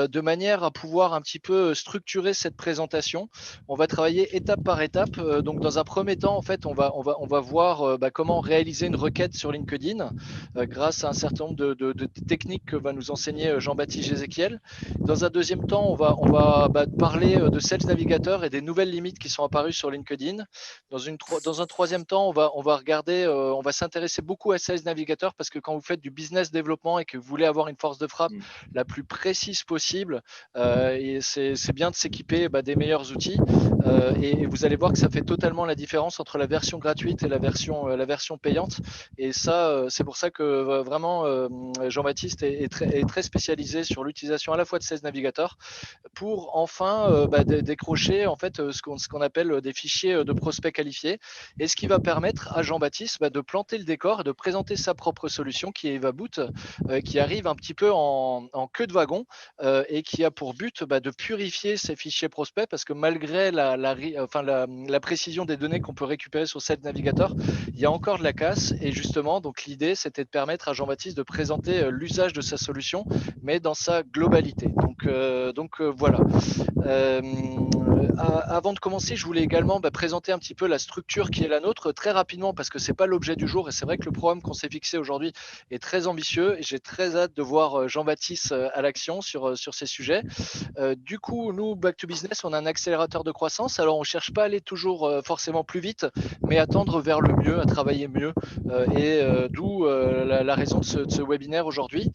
de manière à pouvoir un petit peu structurer cette présentation. On va travailler étape par étape. Donc, dans un premier temps, en fait, on va voir comment réaliser une requête sur LinkedIn grâce à un certain nombre de techniques que va nous enseigner Jean-Baptiste Jézéchiel. Dans un deuxième temps, on va parler de Sales Navigator et des nouvelles limites qui sont apparues sur LinkedIn. Dans un troisième temps, on va regarder, on va s'intéresser beaucoup à Sales Navigator parce que quand vous faites du business développement et que vous voulez avoir une force de frappe Mm. la plus précise possible, et c'est bien de s'équiper des meilleurs outils. Et vous allez voir que ça fait totalement la différence entre la version gratuite et la version payante. Et ça, c'est pour ça que vraiment Jean-Baptiste est très spécialisé sur l'utilisation à la fois de Sales Navigator pour enfin décrocher en fait ce qu'on appelle des fichiers de prospects qualifiés, et ce qui va permettre à Jean-Baptiste de planter le décor et de présenter sa propre solution qui est Evaboot, qui arrive un petit peu en queue de wagon, et qui a pour but de purifier ces fichiers prospects, parce que malgré la précision des données qu'on peut récupérer sur cette navigateur, il y a encore de la casse. Et justement, donc l'idée, c'était de permettre à Jean-Baptiste de présenter l'usage de sa solution, mais dans sa globalité. Donc voilà. Euh, Avant de commencer, je voulais également présenter un petit peu la structure qui est la nôtre très rapidement, parce que c'est pas l'objet du jour, et c'est vrai que le programme qu'on s'est fixé aujourd'hui est très ambitieux, et j'ai très hâte de voir Jean-Baptiste à l'action sur ces sujets. Du coup, nous, Back to Business, on a un accélérateur de croissance. Alors, on ne cherche pas à aller toujours forcément plus vite, mais à tendre vers le mieux, à travailler mieux. D'où la raison de ce webinaire aujourd'hui.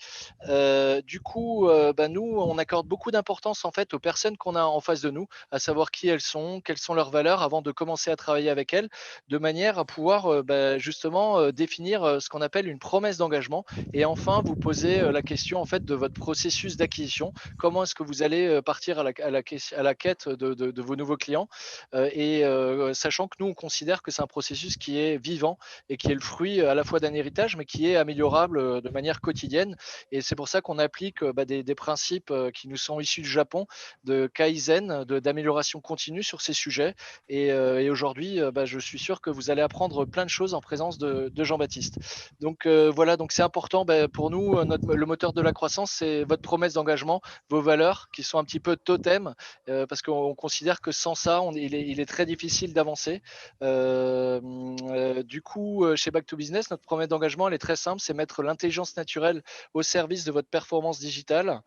Du coup, nous, on accorde beaucoup d'importance en fait aux personnes qu'on a en face de nous, à savoir qui elles sont, quelles sont leurs valeurs, avant de commencer à travailler avec elles, de manière à pouvoir justement définir ce qu'on appelle une promesse d'engagement, et enfin vous poser la question en fait de votre processus d'acquisition. Comment est-ce que vous allez partir à la quête de vos nouveaux clients, sachant que nous, on considère que c'est un processus qui est vivant et qui est le fruit à la fois d'un héritage, mais qui est améliorable de manière quotidienne. Et c'est pour ça qu'on applique des principes qui nous sont issus du Japon, de Kaizen, d'amélioration continue sur ces sujets. Et aujourd'hui, je suis sûr que vous allez apprendre plein de choses en présence de Jean-Baptiste. Donc voilà, donc c'est important pour nous, le moteur de la croissance, c'est votre promesse d'engagement, vos valeurs qui sont un petit peu totem, parce qu'on considère que sans ça, il est très difficile d'avancer. Du coup, chez Back to Business, notre promesse d'engagement, elle est très simple, c'est mettre l'intelligence naturelle au service de votre performance digitale.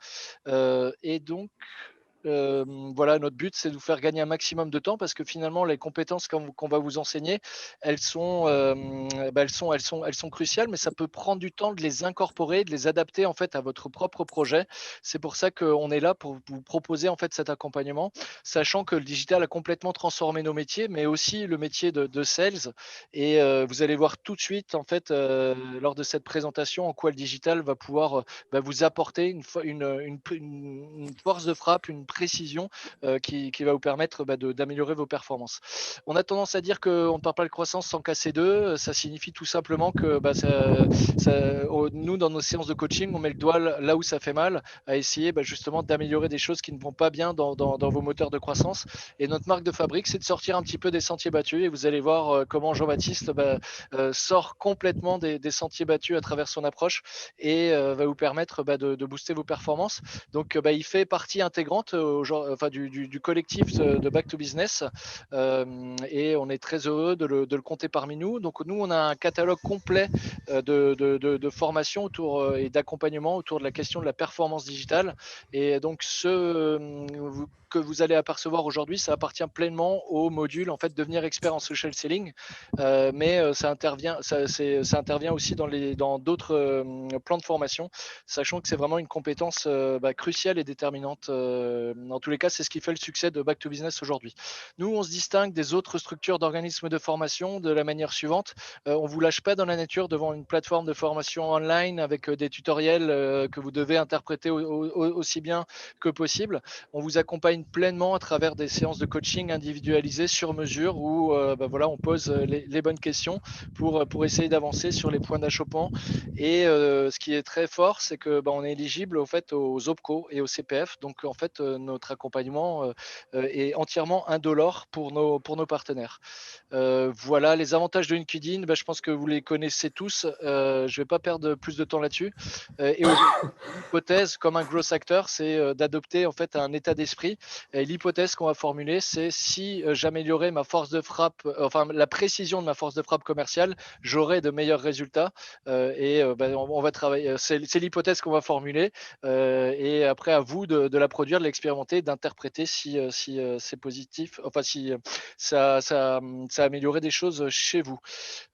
Et donc, euh, voilà, notre but, c'est de vous faire gagner un maximum de temps, parce que finalement, les compétences qu'on va vous enseigner, elles sont cruciales, mais ça peut prendre du temps de les incorporer, de les adapter en fait à votre propre projet. C'est pour ça qu'on est là pour vous proposer en fait cet accompagnement, sachant que le digital a complètement transformé nos métiers, mais aussi le métier de sales. Et vous allez voir tout de suite en fait lors de cette présentation en quoi le digital va pouvoir vous apporter une force de frappe, une précision qui va vous permettre d'améliorer vos performances. On a tendance à dire qu'on ne parle pas de croissance sans casser deux. Ça signifie tout simplement que nous, dans nos séances de coaching, on met le doigt là où ça fait mal, à essayer justement d'améliorer des choses qui ne vont pas bien dans vos moteurs de croissance. Et notre marque de fabrique, c'est de sortir un petit peu des sentiers battus. Et vous allez voir comment Jean-Baptiste sort complètement des sentiers battus à travers son approche, et va vous permettre de booster vos performances. Donc, il fait partie intégrante du collectif de Back to Business, et on est très heureux de le compter parmi nous. Donc, nous, on a un catalogue complet de formations et d'accompagnement autour de la question de la performance digitale. Et donc, que vous allez apercevoir aujourd'hui, ça appartient pleinement au module en fait devenir expert en social selling, mais ça intervient aussi dans d'autres plans de formation, sachant que c'est vraiment une compétence cruciale et déterminante. En tous les cas, c'est ce qui fait le succès de Back to Business aujourd'hui. Nous, on se distingue des autres structures d'organismes de formation de la manière suivante. On ne vous lâche pas dans la nature devant une plateforme de formation online avec des tutoriels que vous devez interpréter aussi bien que possible. On vous accompagne accompagne pleinement à travers des séances de coaching individualisées sur mesure où voilà, on pose les bonnes questions pour essayer d'avancer sur les points d'achoppement. Et ce qui est très fort, c'est que on est éligible au fait aux OPCO et au CPF. Donc en fait, notre accompagnement est entièrement indolore pour nos partenaires. Voilà, les avantages de LinkedIn, je pense que vous les connaissez tous. Je ne vais pas perdre plus de temps là-dessus. Et aujourd'hui, l'hypothèse, comme un gros acteur, c'est d'adopter en fait un état d'esprit. Et l'hypothèse qu'on va formuler, c'est si j'améliorais ma force de frappe, enfin la précision de ma force de frappe commerciale, j'aurais de meilleurs résultats. On va travailler. C'est l'hypothèse qu'on va formuler. Et après, à vous de la produire, de l'expérimenter, d'interpréter si c'est positif, enfin si ça a amélioré des choses chez vous.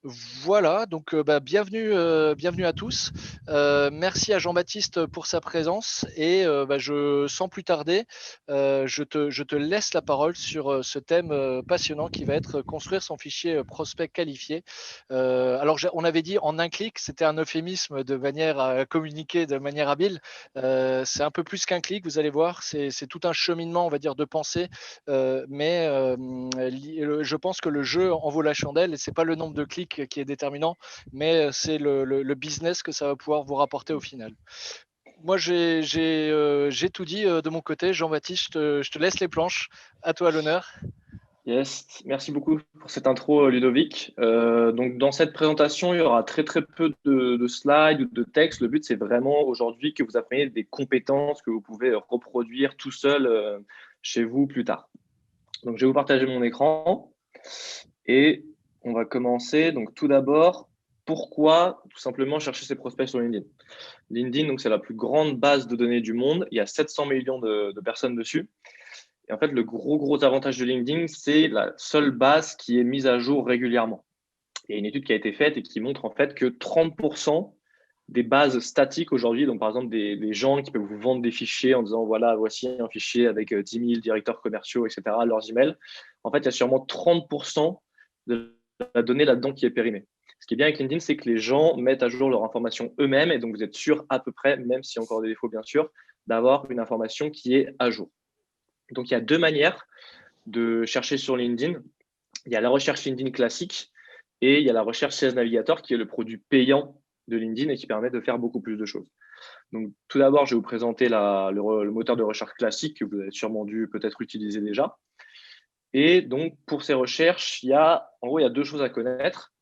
Voilà, donc bienvenue à tous. Merci à Jean-Baptiste pour sa présence et sans plus tarder, je te laisse la parole sur ce thème passionnant qui va être construire son fichier prospect qualifié. Alors, on avait dit en un clic, c'était un euphémisme de manière à communiquer de manière habile. C'est un peu plus qu'un clic, vous allez voir, c'est tout un cheminement, on va dire, de pensée. Je pense que le jeu en vaut la chandelle et c'est pas le nombre de clics qui est déterminant, mais c'est le business que ça va pouvoir vous rapporter au final. Moi, j'ai tout dit de mon côté. Jean-Baptiste, je te laisse les planches. À toi l'honneur. Yes, merci beaucoup pour cette intro, Ludovic. Donc, dans cette présentation, il y aura très très peu de slides ou de texte. Le but, c'est vraiment aujourd'hui que vous appreniez des compétences que vous pouvez reproduire tout seul chez vous plus tard. Donc, je vais vous partager mon écran et on va commencer. Donc, tout d'abord, pourquoi tout simplement chercher ses prospects sur LinkedIn? LinkedIn, donc, c'est la plus grande base de données du monde. Il y a 700 millions de personnes dessus. Et en fait, le gros avantage de LinkedIn, c'est la seule base qui est mise à jour régulièrement. Il y a une étude qui a été faite et qui montre en fait que 30% des bases statiques aujourd'hui, donc par exemple des gens qui peuvent vous vendre des fichiers en disant voilà, voici un fichier avec 10 000 directeurs commerciaux, etc., leurs emails, en fait, il y a sûrement 30% de la donnée là-dedans qui est périmée. Ce qui est bien avec LinkedIn, c'est que les gens mettent à jour leur information eux-mêmes et donc vous êtes sûr à peu près, même s'il y a encore des défauts bien sûr, d'avoir une information qui est à jour. Donc, il y a deux manières de chercher sur LinkedIn. Il y a la recherche LinkedIn classique et il y a la recherche Sales Navigator qui est le produit payant de LinkedIn et qui permet de faire beaucoup plus de choses. Donc, tout d'abord, je vais vous présenter le moteur de recherche classique que vous avez sûrement dû peut-être utiliser déjà. Et donc, pour ces recherches, il y a deux choses à connaître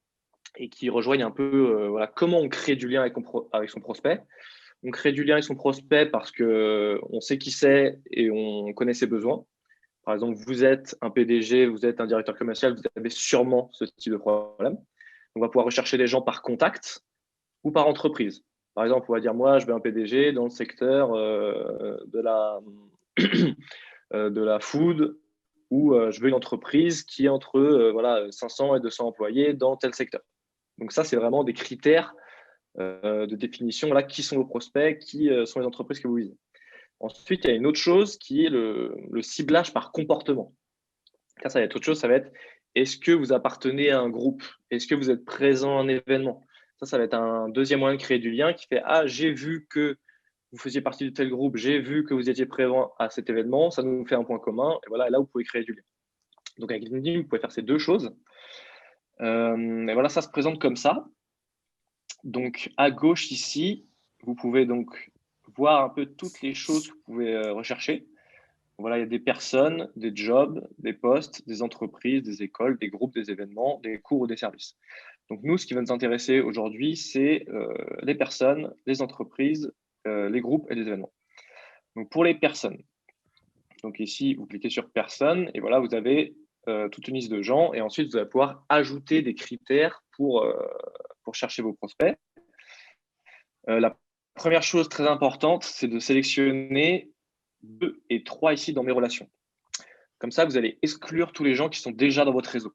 et qui rejoignent un peu comment on crée du lien avec son prospect. On crée du lien avec son prospect parce qu'on sait qui c'est et on connaît ses besoins. Par exemple, vous êtes un PDG, vous êtes un directeur commercial, vous avez sûrement ce type de problème. On va pouvoir rechercher les gens par contact ou par entreprise. Par exemple, on va dire, moi, je veux un PDG dans le secteur de la food ou je veux une entreprise qui est entre 500 et 200 employés dans tel secteur. Donc ça, c'est vraiment des critères de définition. Là, qui sont vos prospects, qui sont les entreprises que vous visez. Ensuite, il y a une autre chose qui est le ciblage par comportement. Ça va être autre chose, ça va être est-ce que vous appartenez à un groupe? Est-ce que vous êtes présent à un événement? Ça va être un deuxième moyen de créer du lien qui fait ah, j'ai vu que vous faisiez partie de tel groupe, j'ai vu que vous étiez présent à cet événement, ça nous fait un point commun. Et voilà, là, vous pouvez créer du lien. Donc, avec LinkedIn, vous pouvez faire ces deux choses. Et voilà, ça se présente comme ça. Donc, à gauche ici, vous pouvez donc voir un peu toutes les choses que vous pouvez rechercher. Voilà, il y a des personnes, des jobs, des postes, des entreprises, des écoles, des groupes, des événements, des cours ou des services. Donc nous, ce qui va nous intéresser aujourd'hui, c'est les personnes, les entreprises, les groupes et les événements. Donc pour les personnes, donc ici, vous cliquez sur personnes et voilà, vous avez toute une liste de gens et ensuite, vous allez pouvoir ajouter des critères pour chercher vos prospects. La première chose très importante, c'est de sélectionner 2 et 3 ici dans mes relations. Comme ça, vous allez exclure tous les gens qui sont déjà dans votre réseau.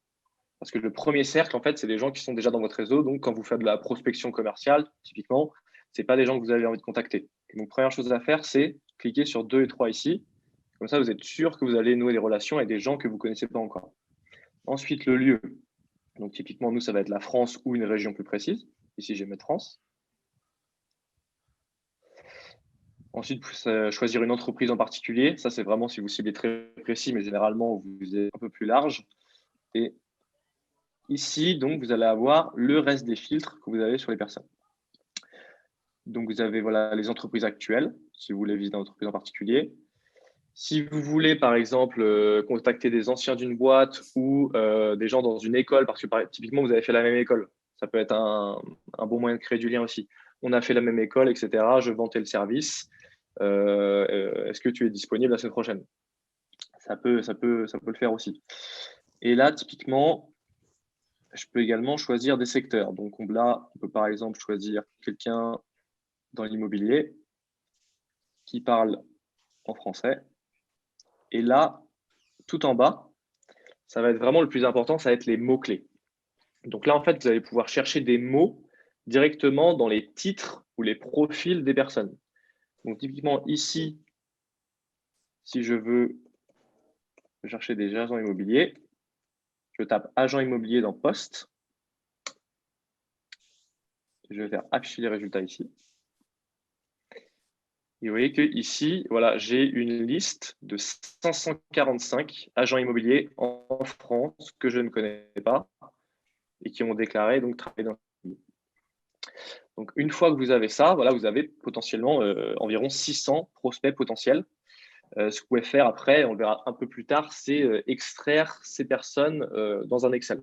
Parce que le premier cercle, en fait, c'est des gens qui sont déjà dans votre réseau. Donc, quand vous faites de la prospection commerciale, typiquement, ce n'est pas des gens que vous avez envie de contacter. Donc, première chose à faire, c'est cliquer sur 2 et 3 ici. Comme ça, vous êtes sûr que vous allez nouer des relations avec des gens que vous ne connaissez pas encore. Ensuite, le lieu. Donc, typiquement, nous, ça va être la France ou une région plus précise. Ici, je vais mettre France. Ensuite, vous pouvez choisir une entreprise en particulier. Ça, c'est vraiment si vous ciblez très précis, mais généralement, vous êtes un peu plus large. Et ici, donc, vous allez avoir le reste des filtres que vous avez sur les personnes. Donc, vous avez voilà, les entreprises actuelles, si vous voulez visiter une entreprise en particulier. Si vous voulez, par exemple, contacter des anciens d'une boîte ou des gens dans une école, parce que typiquement, vous avez fait la même école, ça peut être un bon moyen de créer du lien aussi. On a fait la même école, etc. Je vends tel service. Est-ce que tu es disponible la semaine prochaine? Ça peut le faire aussi. Et là, typiquement, je peux également choisir des secteurs. Donc là, on peut par exemple choisir quelqu'un dans l'immobilier qui parle en français. Et là, tout en bas, ça va être vraiment le plus important, ça va être les mots-clés. Donc là, en fait, vous allez pouvoir chercher des mots directement dans les titres ou les profils des personnes. Donc typiquement ici, si je veux chercher des agents immobiliers, je tape agent immobilier dans poste. Je vais faire afficher les résultats ici. Et vous voyez que ici, voilà, j'ai une liste de 545 agents immobiliers en France que je ne connais pas et qui ont déclaré donc travailler dans le pays. Donc une fois que vous avez ça, voilà, vous avez potentiellement environ 600 prospects potentiels. Ce que vous pouvez faire après, on le verra un peu plus tard, c'est extraire ces personnes dans un Excel.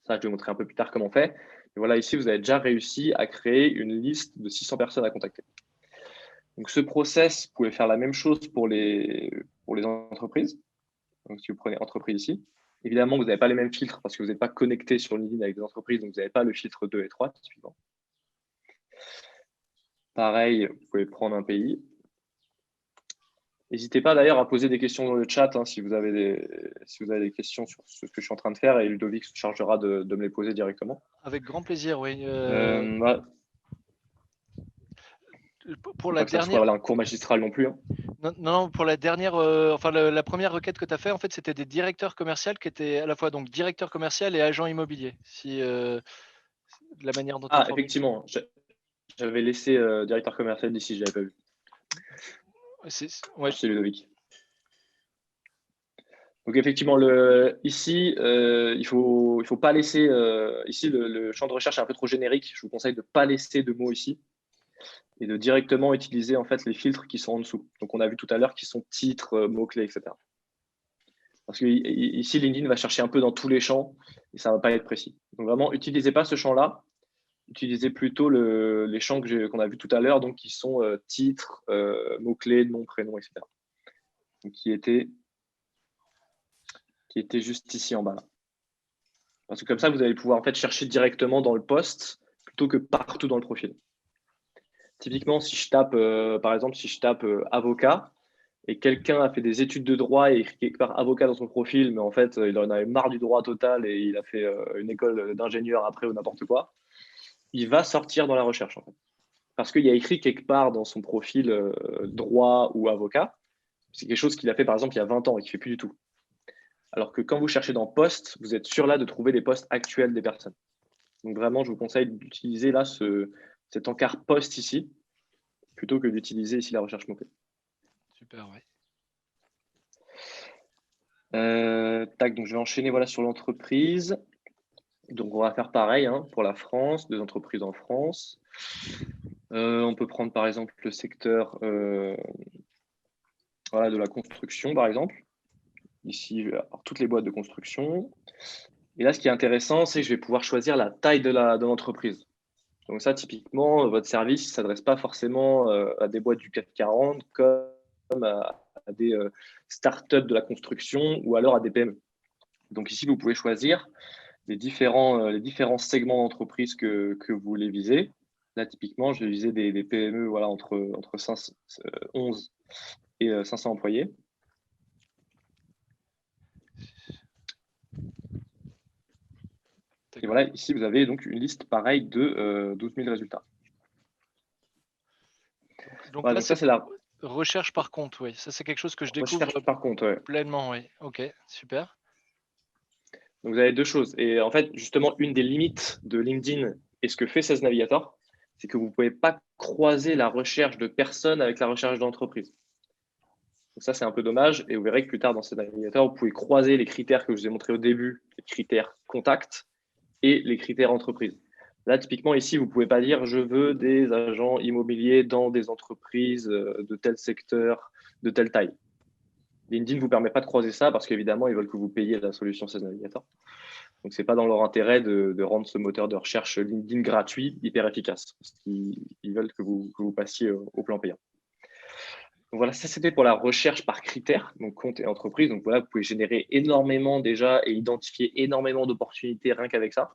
Ça, je vais vous montrer un peu plus tard comment on fait. Et voilà, ici, vous avez déjà réussi à créer une liste de 600 personnes à contacter. Donc, ce process, vous pouvez faire la même chose pour les entreprises. Donc, si vous prenez entreprise ici, évidemment, vous n'avez pas les mêmes filtres parce que vous n'êtes pas connecté sur LinkedIn avec des entreprises, donc vous n'avez pas le filtre 2 et 3, typiquement. Pareil, vous pouvez prendre un pays. N'hésitez pas d'ailleurs à poser des questions dans le chat si vous avez des questions sur ce que je suis en train de faire et Ludovic se chargera de me les poser directement. Avec grand plaisir, oui. Voilà. Pour la pas que ça dernière. soit un cours magistral non plus. Non, pour la dernière, enfin la première requête que tu as fait, en fait, c'était des directeurs commerciaux qui étaient à la fois donc directeur commercial et agent immobilier. Si de la manière dont tu as formulé. Effectivement, j'avais laissé directeur commercial d'ici, je l'avais pas vu. Ouais. C'est Ludovic. Donc effectivement, ici, il faut pas laisser. Ici, le champ de recherche est un peu trop générique. Je vous conseille de ne pas laisser de mots ici et de directement utiliser en fait les filtres qui sont en dessous. Donc on a vu tout à l'heure qui sont titres, mots-clés, etc. Parce que ici, LinkedIn va chercher un peu dans tous les champs et ça ne va pas être précis. Donc vraiment, n'utilisez pas ce champ-là. Utilisez plutôt les champs qu'on a vus tout à l'heure, donc qui sont titres, mots-clés, nom, prénom, etc. Donc, qui étaient juste ici en bas. Là. Parce que comme ça, vous allez pouvoir en fait chercher directement dans le poste plutôt que partout dans le profil. Typiquement, si je tape, par exemple, si je tape avocat et quelqu'un a fait des études de droit et écrit quelque part avocat dans son profil, mais en fait, il en avait marre du droit total et il a fait une école d'ingénieur après ou n'importe quoi, il va sortir dans la recherche en fait. Parce qu'il y a écrit quelque part dans son profil droit ou avocat, c'est quelque chose qu'il a fait par exemple il y a 20 ans et qu'il ne fait plus du tout. Alors que quand vous cherchez dans poste, vous êtes sûr là de trouver les postes actuels des personnes. Donc vraiment, je vous conseille d'utiliser là cet encart poste ici, plutôt que d'utiliser ici la recherche mot-clé. Super, oui. Donc je vais enchaîner voilà, sur l'entreprise. Donc on va faire pareil pour la France, 2 entreprises en France. On peut prendre par exemple le secteur voilà, de la construction, par exemple. Ici, je vais avoir toutes les boîtes de construction. Et là, ce qui est intéressant, c'est que je vais pouvoir choisir la taille de l'entreprise. Donc ça, typiquement, votre service ne s'adresse pas forcément à des boîtes du CAC 40 comme à des startups de la construction ou alors à des PME. Donc ici, vous pouvez choisir les différents segments d'entreprise que vous voulez viser. Là, typiquement, je vais viser des PME voilà, entre 11 et 500 employés. Et voilà, ici, vous avez donc une liste pareille de 12 000 résultats. Donc voilà, là, donc ça, c'est la recherche par compte, oui. Ça, c'est quelque chose que je découvre par contre, pleinement, oui. Ok, super. Donc, vous avez 2 choses. Et en fait, justement, une des limites de LinkedIn et ce que fait Sales Navigator, c'est que vous ne pouvez pas croiser la recherche de personnes avec la recherche d'entreprise. Donc ça, c'est un peu dommage. Et vous verrez que plus tard, dans cet navigateur, vous pouvez croiser les critères que je vous ai montrés au début, les critères contact et les critères entreprise. Là, typiquement, ici, vous ne pouvez pas dire « je veux des agents immobiliers dans des entreprises de tel secteur, de telle taille ». LinkedIn ne vous permet pas de croiser ça parce qu'évidemment, ils veulent que vous payiez la solution 16 Navigator. Donc, ce n'est pas dans leur intérêt de rendre ce moteur de recherche LinkedIn gratuit hyper efficace. Parce qu'ils veulent que vous passiez au plan payant. Donc voilà, ça c'était pour la recherche par critères, donc compte et entreprise. Donc voilà, vous pouvez générer énormément déjà et identifier énormément d'opportunités rien qu'avec ça.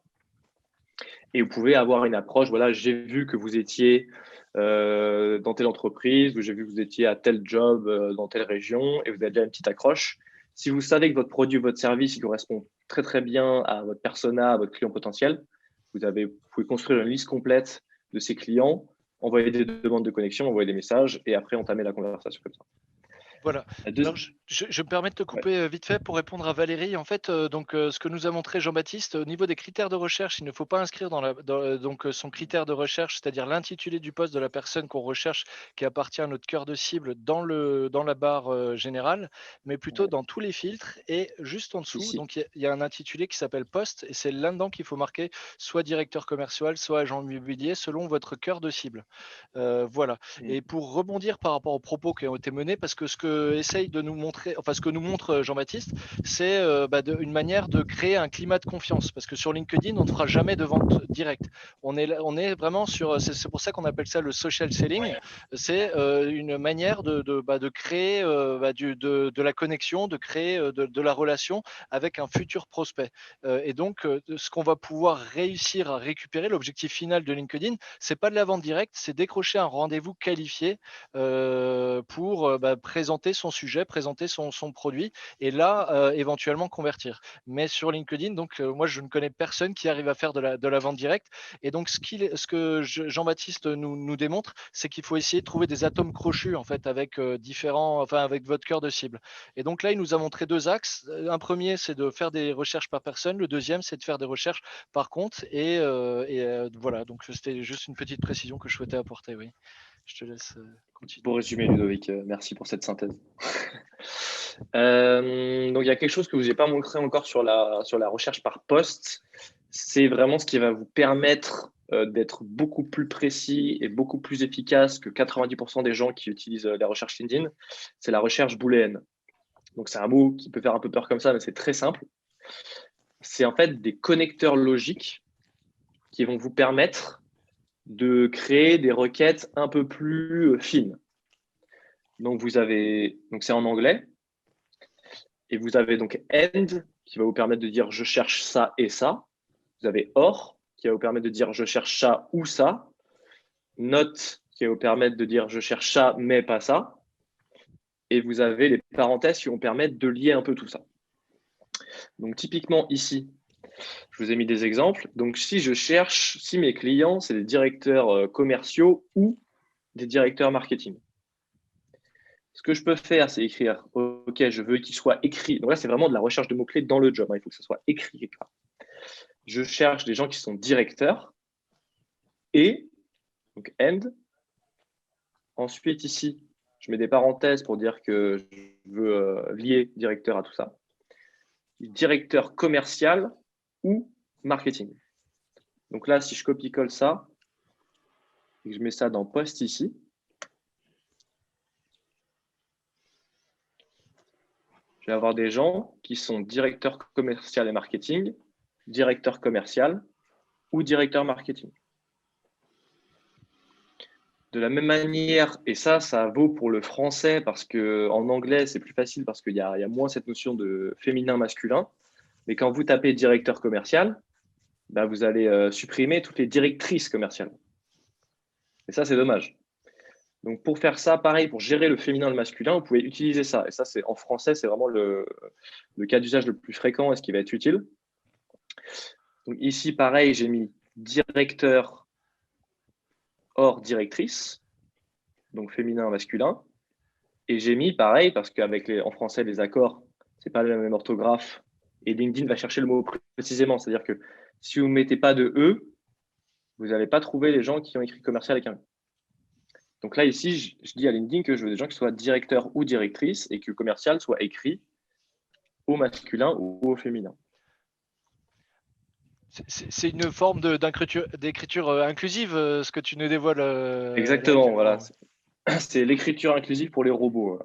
Et vous pouvez avoir une approche, voilà, j'ai vu que vous étiez dans telle entreprise, ou j'ai vu que vous étiez à tel job dans telle région, et vous avez déjà une petite accroche. Si vous savez que votre produit ou votre service il correspond très très bien à votre persona, à votre client potentiel, vous pouvez construire une liste complète de ces clients, envoyer des demandes de connexion, envoyer des messages, et après entamer la conversation comme ça. Voilà. Alors, je me permets de te couper vite fait pour répondre à Valérie. En fait, ce que nous a montré Jean-Baptiste, au niveau des critères de recherche, il ne faut pas inscrire donc son critère de recherche, c'est-à-dire l'intitulé du poste de la personne qu'on recherche, qui appartient à notre cœur de cible dans la barre générale, mais plutôt dans tous les filtres et juste en dessous. Ici. Donc, il y a un intitulé qui s'appelle poste et c'est là-dedans qu'il faut marquer soit directeur commercial, soit agent immobilier, selon votre cœur de cible. Voilà. Et pour rebondir par rapport aux propos qui ont été menés, parce que ce que essaye de nous montrer, enfin ce que nous montre Jean-Baptiste, c'est une manière de créer un climat de confiance. Parce que sur LinkedIn, on ne fera jamais de vente directe. On est vraiment sur, c'est pour ça qu'on appelle ça le social selling. C'est une manière de créer de la connexion, de créer de la relation avec un futur prospect. Et donc, ce qu'on va pouvoir réussir à récupérer, l'objectif final de LinkedIn, c'est pas de la vente directe, c'est décrocher un rendez-vous qualifié pour présenter son sujet, présenter son produit et là, éventuellement convertir. Mais sur LinkedIn, donc moi, je ne connais personne qui arrive à faire de la vente directe. Et donc, ce que Jean-Baptiste nous démontre, c'est qu'il faut essayer de trouver des atomes crochus en fait avec avec votre cœur de cible. Et donc là, il nous a montré deux axes. Un premier, c'est de faire des recherches par personne. Le deuxième, c'est de faire des recherches par compte. Et voilà, donc c'était juste une petite précision que je souhaitais apporter. Oui, je te laisse continuer. Pour résumer, Ludovic, merci pour cette synthèse. Donc, il y a quelque chose que je n'ai pas montré encore sur la recherche par poste. C'est vraiment ce qui va vous permettre d'être beaucoup plus précis et beaucoup plus efficace que 90% des gens qui utilisent la recherche LinkedIn. C'est la recherche booléenne. Donc, c'est un mot qui peut faire un peu peur comme ça, mais c'est très simple. C'est en fait des connecteurs logiques qui vont vous permettre de créer des requêtes un peu plus fines. Donc, c'est en anglais. Et vous avez donc end qui va vous permettre de dire je cherche ça et ça. Vous avez or qui va vous permettre de dire je cherche ça ou ça. Not qui va vous permettre de dire je cherche ça mais pas ça. Et vous avez les parenthèses qui vont permettre de lier un peu tout ça. Donc typiquement ici, je vous ai mis des exemples. Donc si mes clients, c'est des directeurs commerciaux ou des directeurs marketing. Ce que je peux faire, c'est écrire « Ok, je veux qu'il soit écrit ». Donc là, c'est vraiment de la recherche de mots-clés dans le job. Il faut que ce soit écrit quelque part. Je cherche des gens qui sont directeurs et, donc end. Ensuite, ici, je mets des parenthèses pour dire que je veux lier directeur à tout ça. Directeur commercial ou marketing. Donc là, si je copie-colle ça et que je mets ça dans post ici, je vais avoir des gens qui sont directeur commercial et marketing, directeur commercial ou directeur marketing. De la même manière, et ça vaut pour le français parce qu'en anglais, c'est plus facile parce qu'il y a moins cette notion de féminin-masculin. Mais quand vous tapez directeur commercial, vous allez supprimer toutes les directrices commerciales. Et ça, c'est dommage. Donc, pour faire ça, pareil, pour gérer le féminin et le masculin, vous pouvez utiliser ça. Et ça, en français, c'est vraiment le cas d'usage le plus fréquent et ce qui va être utile. Donc, ici, pareil, j'ai mis directeur hors directrice, donc féminin, masculin. Et j'ai mis pareil, parce en français, les accords, ce n'est pas la même orthographe. Et LinkedIn va chercher le mot précisément. C'est-à-dire que si vous ne mettez pas de E, vous n'allez pas trouver les gens qui ont écrit commercial avec un E. Donc là, ici, je dis à LinkedIn que je veux des gens qui soient directeurs ou directrices et que commercial soit écrit au masculin ou au féminin. C'est une forme d'écriture inclusive, ce que tu nous dévoiles. Exactement, voilà. C'est l'écriture inclusive pour les robots.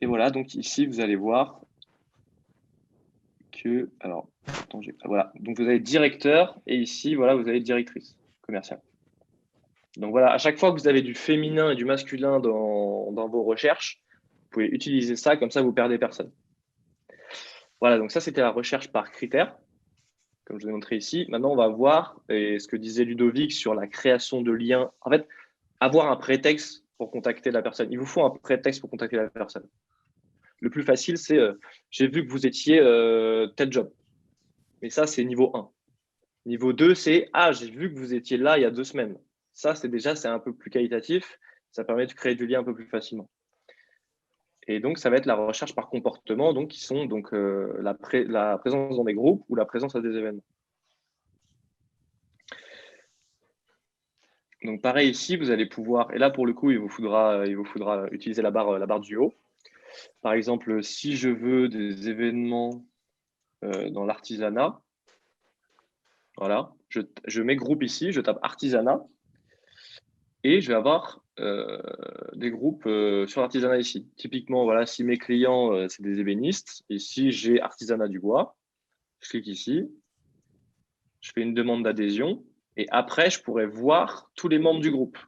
Et voilà, donc ici, vous allez voir que, alors, attends, voilà, donc vous avez directeur et ici, voilà, vous avez directrice commerciale. Donc voilà, à chaque fois que vous avez du féminin et du masculin dans vos recherches, vous pouvez utiliser ça, comme ça, vous perdez personne. Voilà, donc ça, c'était la recherche par critères, comme je vous ai montré ici. Maintenant, on va voir ce que disait Ludovic sur la création de liens. En fait, avoir un prétexte pour contacter la personne. Il vous faut un prétexte pour contacter la personne. Le plus facile, c'est j'ai vu que vous étiez tel job. Mais ça, c'est niveau 1. Niveau 2, c'est j'ai vu que vous étiez là il y a 2 semaines. Ça, c'est un peu plus qualitatif. Ça permet de créer du lien un peu plus facilement. Et donc, ça va être la recherche par comportement, donc qui sont donc la présence dans des groupes ou la présence à des événements. Donc, pareil ici, vous allez pouvoir, et là pour le coup, il vous faudra utiliser la barre du haut. Par exemple, si je veux des événements dans l'artisanat, voilà, je mets groupe ici, je tape artisanat et je vais avoir des groupes sur l'artisanat ici. Typiquement, voilà, si mes clients, c'est des ébénistes, ici j'ai artisanat du bois, je clique ici, je fais une demande d'adhésion et après, je pourrais voir tous les membres du groupe.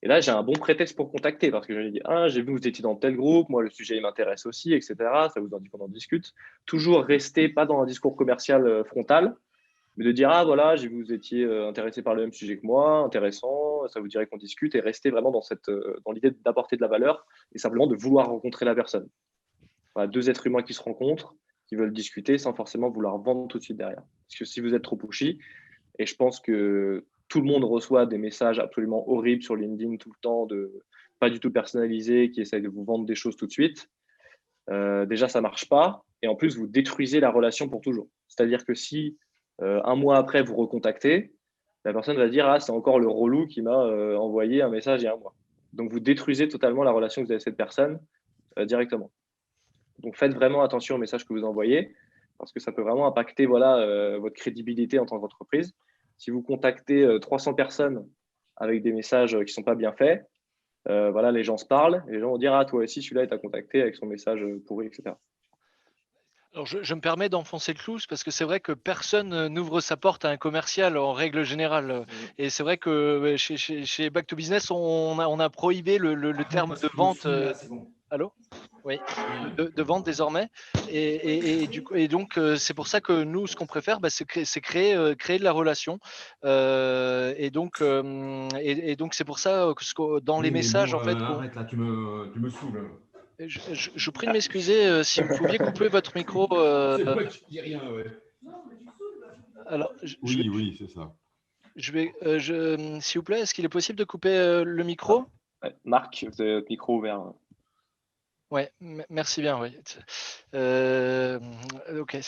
Et là, j'ai un bon prétexte pour contacter parce que je lui dis j'ai vu que vous étiez dans tel groupe, moi le sujet il m'intéresse aussi, etc. Ça vous en dit qu'on en discute. Toujours rester pas dans un discours commercial frontal, mais de dire voilà, j'ai vu que vous étiez intéressé par le même sujet que moi, intéressant, ça vous dirait qu'on discute et rester vraiment dans l'idée d'apporter de la valeur et simplement de vouloir rencontrer la personne. Voilà, 2 êtres humains qui se rencontrent, qui veulent discuter sans forcément vouloir vendre tout de suite derrière. Parce que si vous êtes trop pushy, et je pense que tout le monde reçoit des messages absolument horribles sur LinkedIn tout le temps, pas du tout personnalisés, qui essayent de vous vendre des choses tout de suite. Déjà, ça ne marche pas. Et en plus, vous détruisez la relation pour toujours. C'est-à-dire que si un mois après, vous recontactez, la personne va dire c'est encore le relou qui m'a envoyé un message il y a un mois. Donc, vous détruisez totalement la relation que vous avez avec cette personne directement. Donc, faites vraiment attention aux messages que vous envoyez parce que ça peut vraiment impacter votre crédibilité en tant qu'entreprise. Si vous contactez 300 personnes avec des messages qui ne sont pas bien faits, les gens se parlent et les gens vont dire toi aussi, celui-là, il t'a contacté avec son message pourri, etc. Alors je me permets d'enfoncer le clou parce que c'est vrai que personne n'ouvre sa porte à un commercial en règle générale. Et c'est vrai que chez Back to Business, on a prohibé le terme de vente. Allô ? Oui, de vente désormais. Et donc, c'est pour ça que nous, ce qu'on préfère, c'est créer de la relation. Et donc, c'est pour ça que dans les messages, en fait. Arrête là, tu me saoules. Je vous prie de m'excuser si vous pouviez couper votre micro. C'est moi qui dis rien, ouais. Alors, Oui, c'est ça. s'il vous plaît, est-ce qu'il est possible de couper le micro ? Marc, vous avez votre micro ouvert. Ouais, merci bien. Oui. Ok,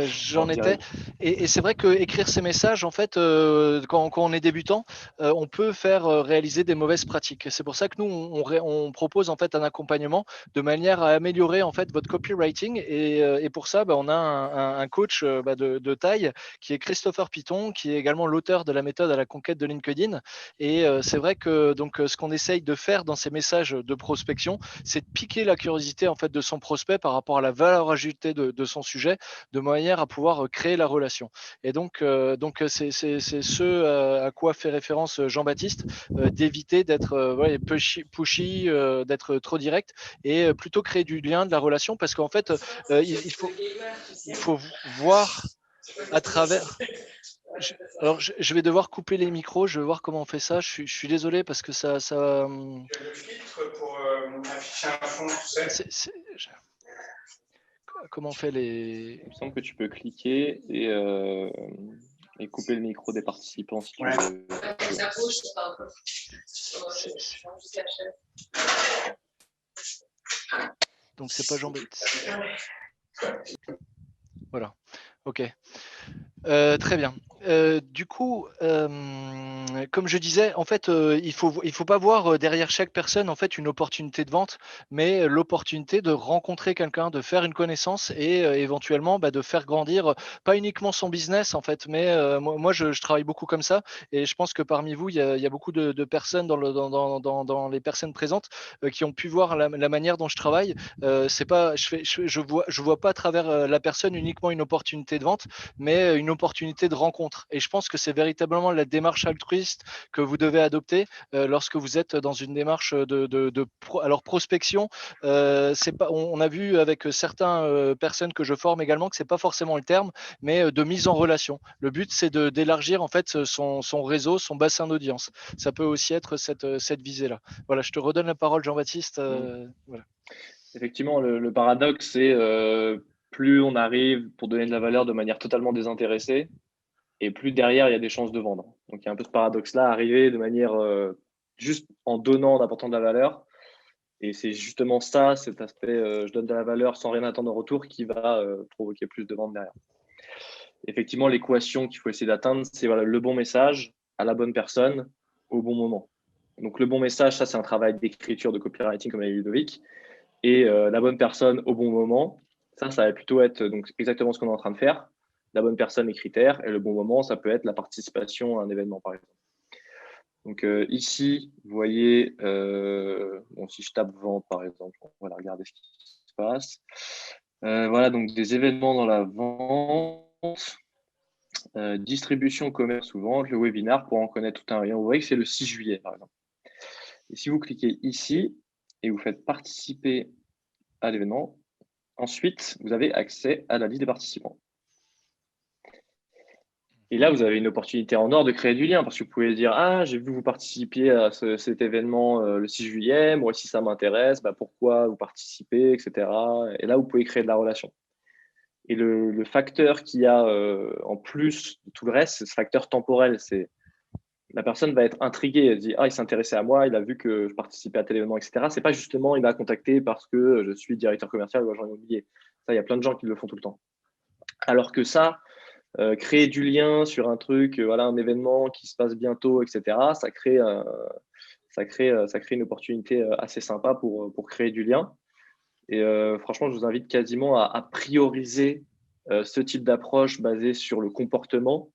j'en étais. Et c'est vrai que écrire ces messages, en fait, quand on est débutant, on peut faire réaliser des mauvaises pratiques. C'est pour ça que nous, on propose en fait un accompagnement de manière à améliorer en fait votre copywriting. Et pour ça, on a un coach de taille qui est Christopher Piton, qui est également l'auteur de la méthode à la conquête de LinkedIn. Et c'est vrai que donc ce qu'on essaye de faire dans ces messages de prospection, c'est de piquer la curiosité en fait de son prospect par rapport à la valeur ajoutée de son sujet, de manière à pouvoir créer la relation. Et donc c'est ce à quoi fait référence Jean-Baptiste, d'éviter d'être pushy, d'être trop direct, et plutôt créer du lien, de la relation, parce qu'en fait il faut voir à travers. Alors, je vais devoir couper les micros. Je vais voir comment on fait ça. Je suis désolé parce que ça. Le filtre pour afficher un fond, tu sais. Comment on fait les. Il me semble que tu peux cliquer et couper le micro des participants si tu veux. Donc, c'est pas Jean-Baptiste. Voilà. Ok. Très bien. Du coup, comme je disais, en fait, il faut pas voir derrière chaque personne en fait une opportunité de vente, mais l'opportunité de rencontrer quelqu'un, de faire une connaissance et éventuellement de faire grandir pas uniquement son business en fait, mais moi je travaille beaucoup comme ça et je pense que parmi vous il y a beaucoup de personnes dans les personnes présentes qui ont pu voir la manière dont je travaille. C'est pas, je vois pas à travers la personne uniquement une opportunité de vente, mais une opportunité de rencontre. Et je pense que c'est véritablement la démarche altruiste que vous devez adopter lorsque vous êtes dans une démarche alors prospection. C'est pas, on a vu avec certaines personnes que je forme également que c'est pas forcément le terme, mais de mise en relation. Le but c'est d'élargir en fait son réseau, son bassin d'audience. Ça peut aussi être cette visée-là. Voilà, je te redonne la parole, Jean-Baptiste. Voilà. Effectivement, le paradoxe, c'est plus on arrive pour donner de la valeur de manière totalement désintéressée, et plus derrière, il y a des chances de vendre. Donc, il y a un peu ce paradoxe-là, arriver de manière juste en donnant, en apportant de la valeur. Et c'est justement ça, cet aspect, je donne de la valeur sans rien attendre en retour, qui va provoquer plus de ventes derrière. Effectivement, l'équation qu'il faut essayer d'atteindre, c'est voilà, le bon message à la bonne personne au bon moment. Donc, le bon message, ça, c'est un travail d'écriture, de copywriting, comme l'a dit Ludovic. Et la bonne personne au bon moment, ça va plutôt être donc, exactement ce qu'on est en train de faire. La bonne personne, les critères, et le bon moment, ça peut être la participation à un événement, par exemple. Donc ici, vous voyez, bon, si je tape vente, par exemple, on va regarder ce qui se passe. Voilà, donc des événements dans la vente, distribution, commerce ou vente, le webinaire pour en connaître tout un rayon. Vous voyez que c'est le 6 juillet, par exemple. Et si vous cliquez ici et vous faites participer à l'événement, ensuite, vous avez accès à la liste des participants. Et là, vous avez une opportunité en or de créer du lien parce que vous pouvez dire « Ah, j'ai vu que vous participiez à cet événement le 6 juillet, moi aussi ça m'intéresse, pourquoi vous participez, etc. » Et là, vous pouvez créer de la relation. Et le facteur qu'il y a en plus de tout le reste, c'est ce facteur temporel. C'est la personne va être intriguée, elle dit « Ah, il s'intéressait à moi, il a vu que je participais à tel événement, etc. » C'est pas justement il m'a contacté parce que je suis directeur commercial ou agent immobilier. Ça, il y a plein de gens qui le font tout le temps. Alors que ça, créer du lien sur un truc, voilà, un événement qui se passe bientôt, etc., ça crée une opportunité assez sympa pour créer du lien. Et franchement, je vous invite quasiment à prioriser ce type d'approche basée sur le comportement,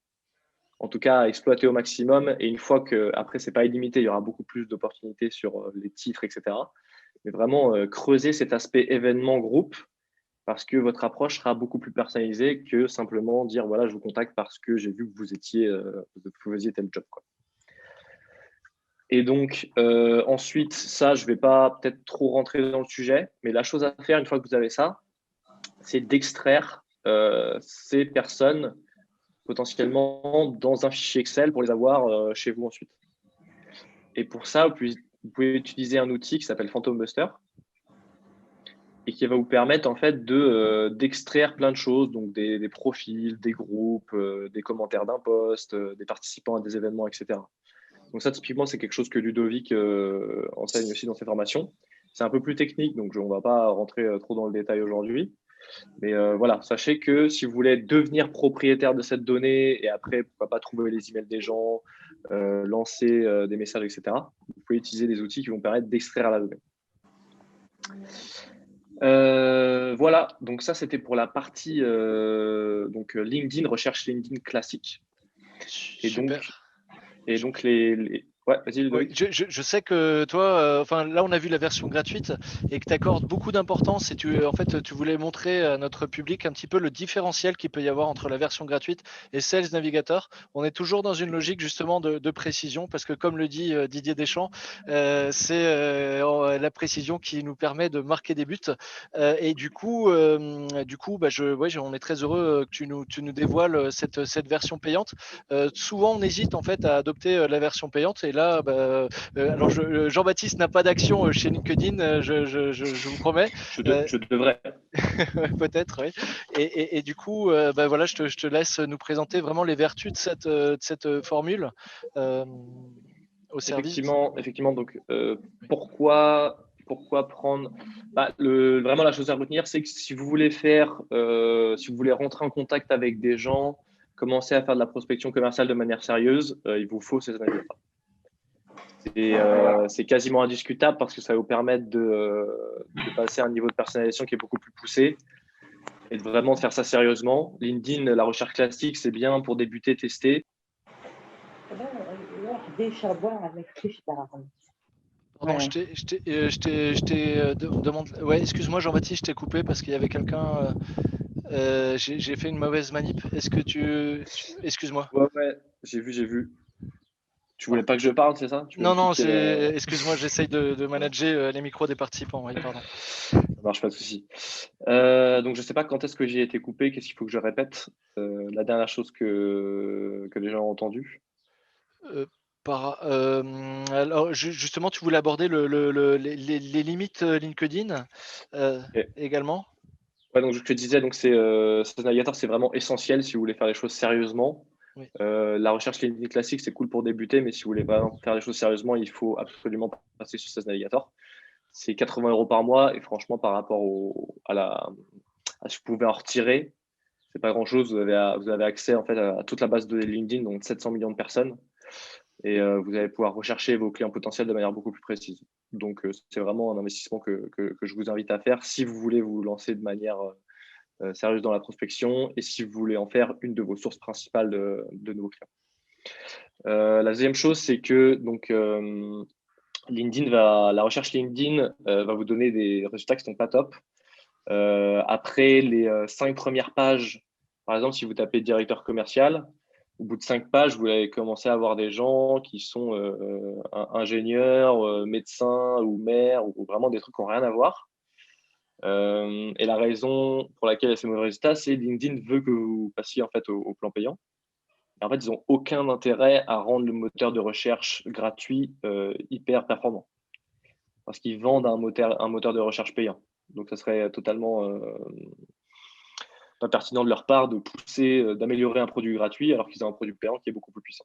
en tout cas à exploiter au maximum. Et une fois que, après, c'est pas illimité, il y aura beaucoup plus d'opportunités sur les titres, etc. Mais vraiment creuser cet aspect événement groupe, parce que votre approche sera beaucoup plus personnalisée que simplement dire voilà, je vous contacte parce que j'ai vu que vous faisiez tel job, quoi. Et donc ensuite, ça, je ne vais pas peut-être trop rentrer dans le sujet, mais la chose à faire une fois que vous avez ça, c'est d'extraire ces personnes potentiellement dans un fichier Excel pour les avoir chez vous ensuite. Et pour ça, vous pouvez utiliser un outil qui s'appelle Phantom Buster, et qui va vous permettre en fait d'extraire plein de choses, donc des profils, des groupes, des commentaires d'un post, des participants à des événements, etc. Donc ça, typiquement, c'est quelque chose que Ludovic enseigne aussi dans ses formations. C'est un peu plus technique, donc on ne va pas rentrer trop dans le détail aujourd'hui. Mais voilà, sachez que si vous voulez devenir propriétaire de cette donnée et après, pourquoi pas trouver les emails des gens, lancer des messages, etc., vous pouvez utiliser des outils qui vont permettre d'extraire la donnée. Voilà, donc ça c'était pour la partie donc LinkedIn, recherche LinkedIn classique. Et Super. donc ouais, vas-y Ludovic. Oui, je sais que toi, enfin là on a vu la version gratuite et que tu accordes beaucoup d'importance et en fait tu voulais montrer à notre public un petit peu le différentiel qu'il peut y avoir entre la version gratuite et Sales Navigator. On est toujours dans une logique justement de précision parce que comme le dit Didier Deschamps, c'est la précision qui nous permet de marquer des buts. Et du coup, on est très heureux que tu nous dévoiles cette version payante. Souvent on hésite en fait à adopter la version payante et là, alors Jean-Baptiste n'a pas d'action chez LinkedIn, je vous promets. Je devrais. Peut-être, oui. Et du coup, voilà, je te laisse nous présenter vraiment les vertus de cette formule au service. Effectivement. Donc, pourquoi pourquoi prendre vraiment la chose à retenir, c'est que si vous voulez si vous voulez rentrer en contact avec des gens, commencer à faire de la prospection commerciale de manière sérieuse, il vous faut ces navigateurs. C'est quasiment indiscutable parce que ça va vous permettre de passer à un niveau de personnalisation qui est beaucoup plus poussé et de vraiment faire ça sérieusement. LinkedIn, la recherche classique, c'est bien pour débuter, tester. Pardon, je t'ai demandé. Ouais, excuse-moi Jean-Baptiste, je t'ai coupé parce qu'il y avait quelqu'un. J'ai fait une mauvaise manip. Est-ce que excuse-moi. Ouais, j'ai vu. Tu voulais pas que je parle, c'est ça? Non, excuse-moi, j'essaye de manager les micros des participants. Oui, pardon. Ça marche, pas de souci. Donc, je ne sais pas quand est-ce que j'ai été coupé. Qu'est-ce qu'il faut que je répète? La dernière chose que les gens ont entendue. Alors, justement, tu voulais aborder les limites LinkedIn également. Ouais, donc je te disais, donc ce navigateur, c'est vraiment essentiel si vous voulez faire les choses sérieusement. Oui. La recherche LinkedIn classique, c'est cool pour débuter, mais si vous voulez vraiment faire les choses sérieusement, il faut absolument passer sur ce navigateur. C'est 80 € par mois et franchement, par rapport à ce que vous pouvez en retirer, c'est pas grand-chose. Vous avez accès en fait à toute la base de LinkedIn, donc 700 millions de personnes, et vous allez pouvoir rechercher vos clients potentiels de manière beaucoup plus précise. Donc, c'est vraiment un investissement que je vous invite à faire si vous voulez vous lancer de manière sérieuse dans la prospection et si vous voulez en faire une de vos sources principales de nouveaux clients. La deuxième chose, c'est que donc, la recherche LinkedIn va vous donner des résultats qui ne sont pas top. Après les 5 premières pages, par exemple, si vous tapez directeur commercial, au bout de 5 pages, vous allez commencer à avoir des gens qui sont ingénieurs, médecins ou maires, ou vraiment des trucs qui n'ont rien à voir. Et la raison pour laquelle il y a ces mauvais résultats, c'est LinkedIn veut que vous passiez en fait au plan payant. Et en fait, ils n'ont aucun intérêt à rendre le moteur de recherche gratuit hyper performant. Parce qu'ils vendent un moteur de recherche payant. Donc, ça serait totalement pas pertinent de leur part de pousser, d'améliorer un produit gratuit alors qu'ils ont un produit payant qui est beaucoup plus puissant.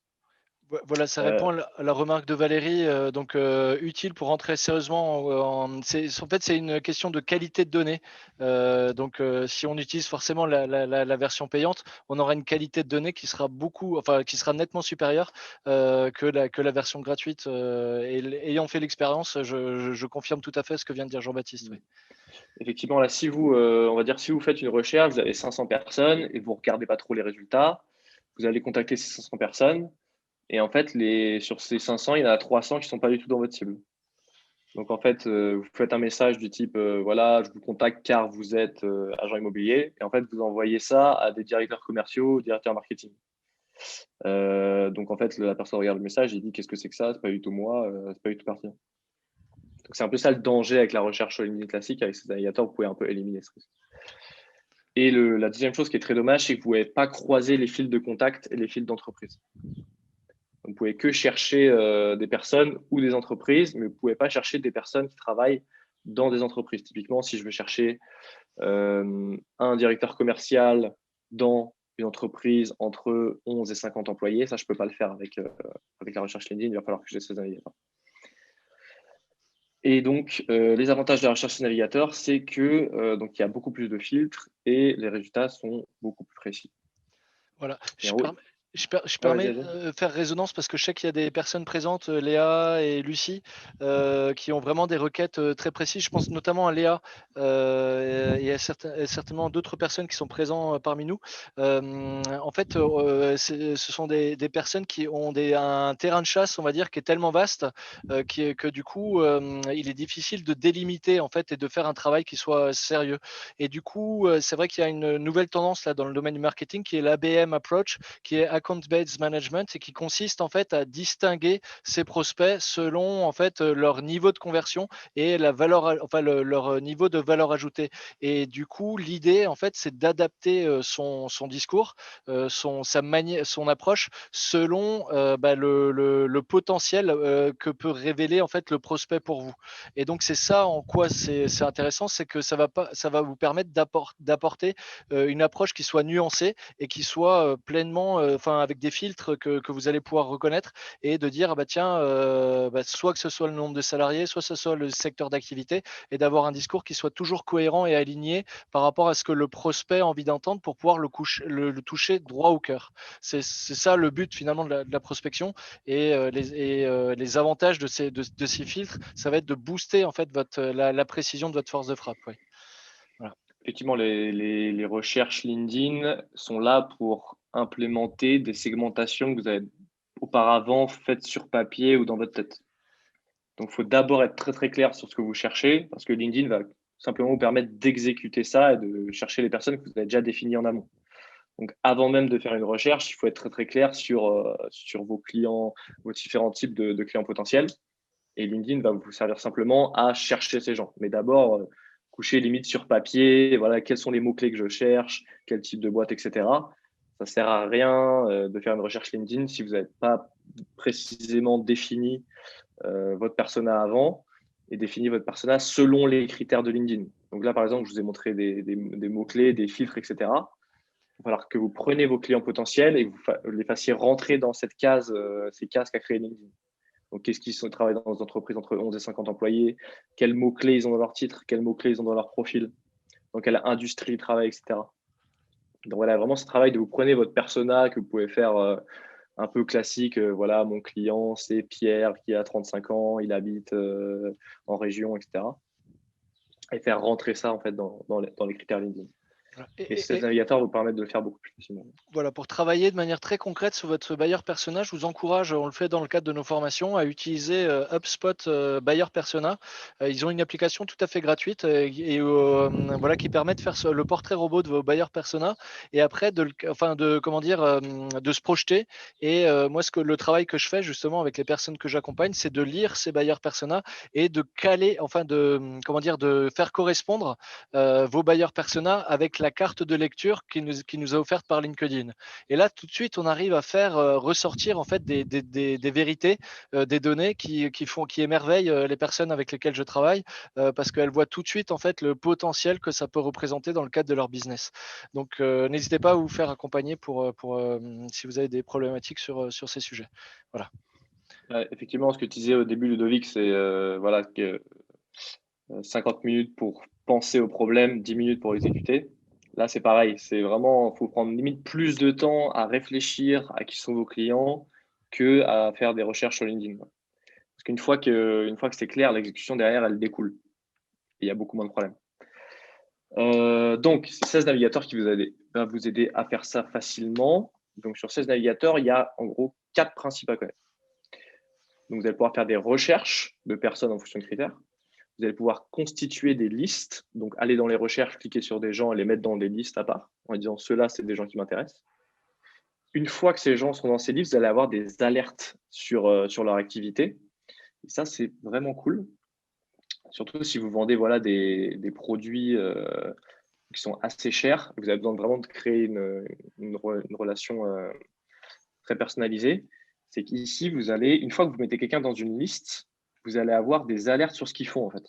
Voilà, ça répond à la remarque de Valérie, donc utile pour rentrer sérieusement. En fait, c'est une question de qualité de données. Donc, si on utilise forcément la version payante, on aura une qualité de données qui sera qui sera nettement supérieure que la version gratuite. Et ayant fait l'expérience, je confirme tout à fait ce que vient de dire Jean-Baptiste. Oui. Effectivement, là, si vous faites une recherche, vous avez 500 personnes et vous regardez pas trop les résultats, vous allez contacter ces 500 personnes. Et en fait, sur ces 500, il y en a 300 qui ne sont pas du tout dans votre cible. Donc, en fait, vous faites un message du type voilà, je vous contacte car vous êtes agent immobilier. Et en fait, vous envoyez ça à des directeurs commerciaux, directeurs marketing. Donc, en fait, la personne regarde le message et dit qu'est-ce que c'est que ça? C'est pas du tout moi, c'est pas du tout pertinent. Donc, c'est un peu ça le danger avec la recherche sur LinkedIn classique. Avec ces navigateurs, vous pouvez un peu éliminer ce risque. Et la deuxième chose qui est très dommage, c'est que vous ne pouvez pas croiser les fils de contact et les fils d'entreprise. Vous ne pouvez que chercher des personnes ou des entreprises, mais vous ne pouvez pas chercher des personnes qui travaillent dans des entreprises. Typiquement, si je veux chercher un directeur commercial dans une entreprise entre 11 et 50 employés, ça, je ne peux pas le faire avec la recherche LinkedIn. Il va falloir que j'ai ces navigateurs. Et donc, les avantages de la recherche sur navigateur, c'est que donc il y a beaucoup plus de filtres et les résultats sont beaucoup plus précis. Voilà. Je permets de faire résonance parce que je sais qu'il y a des personnes présentes, Léa et Lucie, qui ont vraiment des requêtes très précises. Je pense notamment à Léa et à certainement d'autres personnes qui sont présentes parmi nous. En fait, ce sont des personnes qui ont un terrain de chasse, on va dire, qui est tellement vaste que du coup, il est difficile de délimiter en fait et de faire un travail qui soit sérieux. Et du coup, c'est vrai qu'il y a une nouvelle tendance là dans le domaine du marketing qui est l'ABM approach, qui est account-based management et qui consiste en fait à distinguer ses prospects selon en fait leur niveau de conversion et leur niveau de valeur ajoutée. Et du coup, l'idée en fait, c'est d'adapter son discours, son approche selon le potentiel que peut révéler en fait le prospect pour vous. Et donc c'est ça en quoi c'est intéressant, c'est que ça va vous permettre d'apporter une approche qui soit nuancée et qui soit pleinement, avec des filtres que vous allez pouvoir reconnaître et de dire, tiens, soit que ce soit le nombre de salariés, soit que ce soit le secteur d'activité, et d'avoir un discours qui soit toujours cohérent et aligné par rapport à ce que le prospect a envie d'entendre pour pouvoir le toucher droit au cœur. C'est ça le but finalement de la prospection, et les avantages de ces filtres, ça va être de booster en fait la précision de votre force de frappe. Ouais. Voilà. Effectivement, les recherches LinkedIn sont là pour implémenter des segmentations que vous avez auparavant faites sur papier ou dans votre tête. Donc, il faut d'abord être très, très clair sur ce que vous cherchez, parce que LinkedIn va simplement vous permettre d'exécuter ça et de chercher les personnes que vous avez déjà définies en amont. Donc, avant même de faire une recherche, il faut être très, très clair sur vos clients, vos différents types de clients potentiels. Et LinkedIn va vous servir simplement à chercher ces gens. Mais d'abord, coucher limite sur papier, voilà, quels sont les mots-clés que je cherche, quel type de boîte, etc. Ça ne sert à rien de faire une recherche LinkedIn si vous n'avez pas précisément défini votre persona avant et défini votre persona selon les critères de LinkedIn. Donc là, par exemple, je vous ai montré des mots-clés, des filtres, etc. Il va falloir que vous preniez vos clients potentiels et que vous les fassiez rentrer dans ces cases qu'a créé LinkedIn. Donc, qu'est-ce qu'ils travaillent dans des entreprises entre 11 et 50 employés, quels mots-clés ils ont dans leur titre, quels mots-clés ils ont dans leur profil, dans quelle industrie ils travaillent, etc. Donc, voilà, vraiment ce travail de vous prenez votre persona que vous pouvez faire un peu classique. Voilà, mon client, c'est Pierre qui a 35 ans, il habite en région, etc. Et faire rentrer ça en fait dans les critères LinkedIn. Et ces navigateurs vous permettent de le faire beaucoup plus facilement. Voilà, pour travailler de manière très concrète sur votre buyer persona, je vous encourage, on le fait dans le cadre de nos formations, à utiliser HubSpot Buyer Persona. Ils ont une application tout à fait gratuite voilà, qui permet de faire le portrait robot de vos buyer persona, et après de se projeter. Et moi, le travail que je fais justement avec les personnes que j'accompagne, c'est de lire ces buyer persona et de caler, de faire correspondre vos buyer persona avec la carte de lecture qui nous a offerte par LinkedIn. Et là, tout de suite, on arrive à faire ressortir en fait des vérités, des données qui émerveillent les personnes avec lesquelles je travaille, parce qu'elles voient tout de suite en fait le potentiel que ça peut représenter dans le cadre de leur business. Donc, n'hésitez pas à vous faire accompagner si vous avez des problématiques sur ces sujets. Voilà. Effectivement, ce que tu disais au début, Ludovic, c'est voilà, que 50 minutes pour penser au problème, 10 minutes pour l'exécuter. Là, c'est pareil. C'est vraiment, il faut prendre limite plus de temps à réfléchir à qui sont vos clients que à faire des recherches sur LinkedIn. Parce qu'une fois que c'est clair, l'exécution derrière, elle découle. Et il y a beaucoup moins de problèmes. Donc, c'est 16 navigateurs qui va vous aider à faire ça facilement. Donc, sur 16 navigateurs, il y a en gros 4 principes à connaître. Donc, vous allez pouvoir faire des recherches de personnes en fonction de critères. Vous allez pouvoir constituer des listes, donc aller dans les recherches, cliquer sur des gens et les mettre dans des listes à part, en disant ceux-là, c'est des gens qui m'intéressent. Une fois que ces gens sont dans ces listes, vous allez avoir des alertes sur leur activité. Et ça, c'est vraiment cool. Surtout si vous vendez voilà, des produits qui sont assez chers, vous avez besoin vraiment de créer une relation très personnalisée. C'est qu'ici, vous allez, une fois que vous mettez quelqu'un dans une liste, vous allez avoir des alertes sur ce qu'ils font en fait.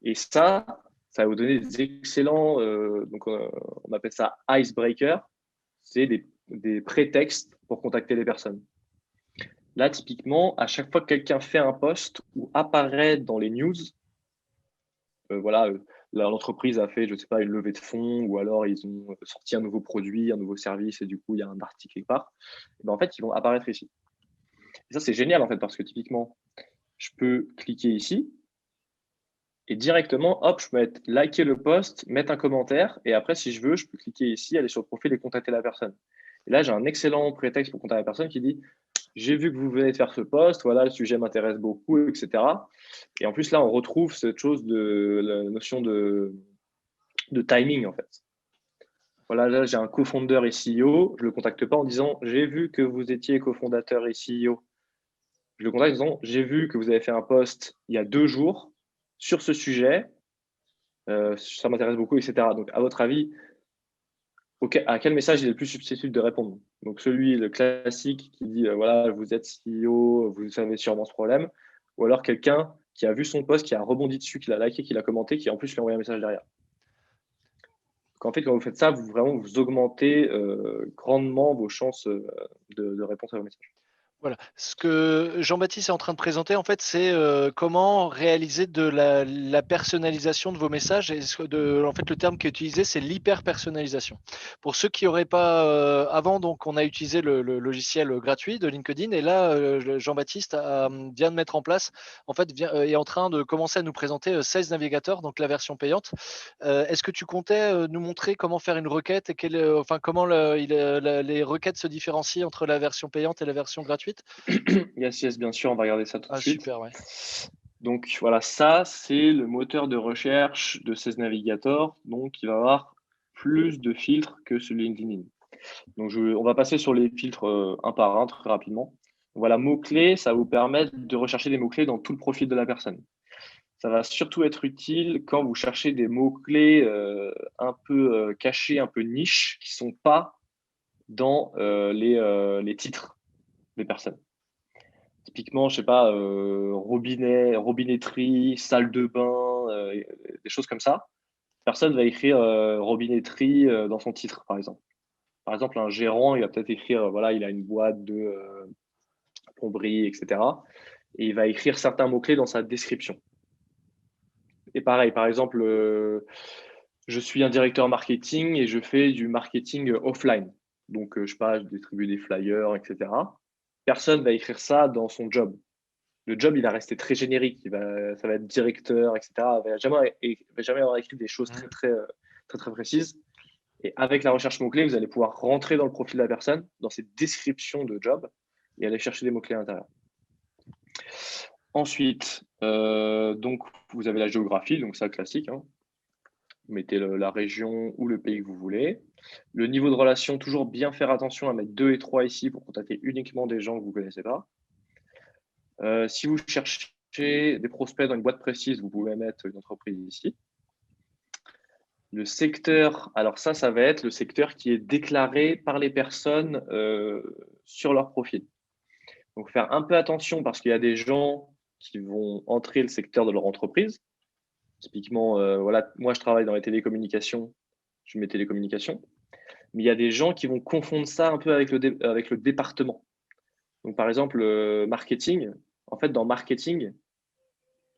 Et ça va vous donner des excellents, donc on appelle ça icebreaker, c'est des prétextes pour contacter les personnes. Là, typiquement, à chaque fois que quelqu'un fait un post ou apparaît dans les news, l'entreprise a fait, je ne sais pas, une levée de fonds ou alors ils ont sorti un nouveau produit, un nouveau service et du coup, il y a un article quelque part. Et en fait, ils vont apparaître ici. Et ça, c'est génial en fait parce que typiquement, je peux cliquer ici et directement, hop, je peux liker le post, mettre un commentaire et après, si je veux, je peux cliquer ici, aller sur le profil et contacter la personne. Et là, j'ai un excellent prétexte pour contacter la personne qui dit j'ai vu que vous venez de faire ce post, voilà, le sujet m'intéresse beaucoup, etc. Et en plus, là, on retrouve cette chose de la notion de timing, en fait. Voilà, là, j'ai un co-founder et CEO. Je ne le contacte pas en disant j'ai vu que vous étiez cofondateur et CEO. Je le contacte en disant j'ai vu que vous avez fait un post il y a 2 jours sur ce sujet. Ça m'intéresse beaucoup, etc. Donc, à votre avis, à quel message il est le plus susceptible de répondre? Donc, le classique qui dit voilà, vous êtes CEO, vous savez sûrement ce problème. Ou alors quelqu'un qui a vu son post, qui a rebondi dessus, qui l'a liké, qui l'a commenté, qui en plus lui a envoyé un message derrière. Qu'en fait, quand vous faites ça, vous augmentez grandement vos chances de réponse à vos messages. Voilà. Ce que Jean-Baptiste est en train de présenter, en fait, c'est comment réaliser de la personnalisation de vos messages. Et en fait, le terme qui est utilisé, c'est l'hyper-personnalisation. Pour ceux qui n'auraient pas avant, donc, on a utilisé le logiciel gratuit de LinkedIn. Et là, Jean-Baptiste vient de mettre en place, en fait, est en train de commencer à nous présenter Sales Navigator, donc la version payante. Est-ce que tu comptais nous montrer comment faire une requête et comment les requêtes se différencient entre la version payante et la version gratuite? Yes, bien sûr, on va regarder ça tout de suite. Super, ouais. Donc voilà, ça c'est le moteur de recherche de Sales Navigator, donc il va avoir plus de filtres que celui LinkedIn. Donc on va passer sur les filtres un par un très rapidement. Voilà, mots-clés, ça va vous permettre de rechercher des mots-clés dans tout le profil de la personne. Ça va surtout être utile quand vous cherchez des mots-clés un peu cachés, un peu niches, qui ne sont pas dans les titres des personnes. Typiquement, je sais pas, robinet, robinetterie, salle de bain, des choses comme ça. Personne va écrire robinetterie dans son titre, par exemple. Par exemple, un gérant, il va peut-être écrire, voilà, il a une boîte de plomberie, etc. Et il va écrire certains mots-clés dans sa description. Et pareil, par exemple, je suis un directeur marketing et je fais du marketing offline. Donc, je sais pas, je distribue des flyers, etc. Personne va écrire ça dans son job. Le job, il va rester très générique. Ça va être directeur, etc. Il va jamais avoir écrit des choses très précises. Et avec la recherche mots-clés, vous allez pouvoir rentrer dans le profil de la personne, dans ses descriptions de job, et aller chercher des mots-clés à l'intérieur. Ensuite, donc, vous avez la géographie, donc ça, classique. Hein. Vous mettez la région ou le pays que vous voulez. Le niveau de relation, toujours bien faire attention à mettre 2 et 3 ici pour contacter uniquement des gens que vous ne connaissez pas. Si vous cherchez des prospects dans une boîte précise, vous pouvez mettre une entreprise ici. Le secteur, alors ça va être le secteur qui est déclaré par les personnes sur leur profil. Donc, faire un peu attention parce qu'il y a des gens qui vont entrer le secteur de leur entreprise. Typiquement, voilà, moi, je travaille dans les télécommunications, je mets télécommunications. Mais il y a des gens qui vont confondre ça un peu avec le département. Donc, par exemple, marketing. En fait, dans marketing,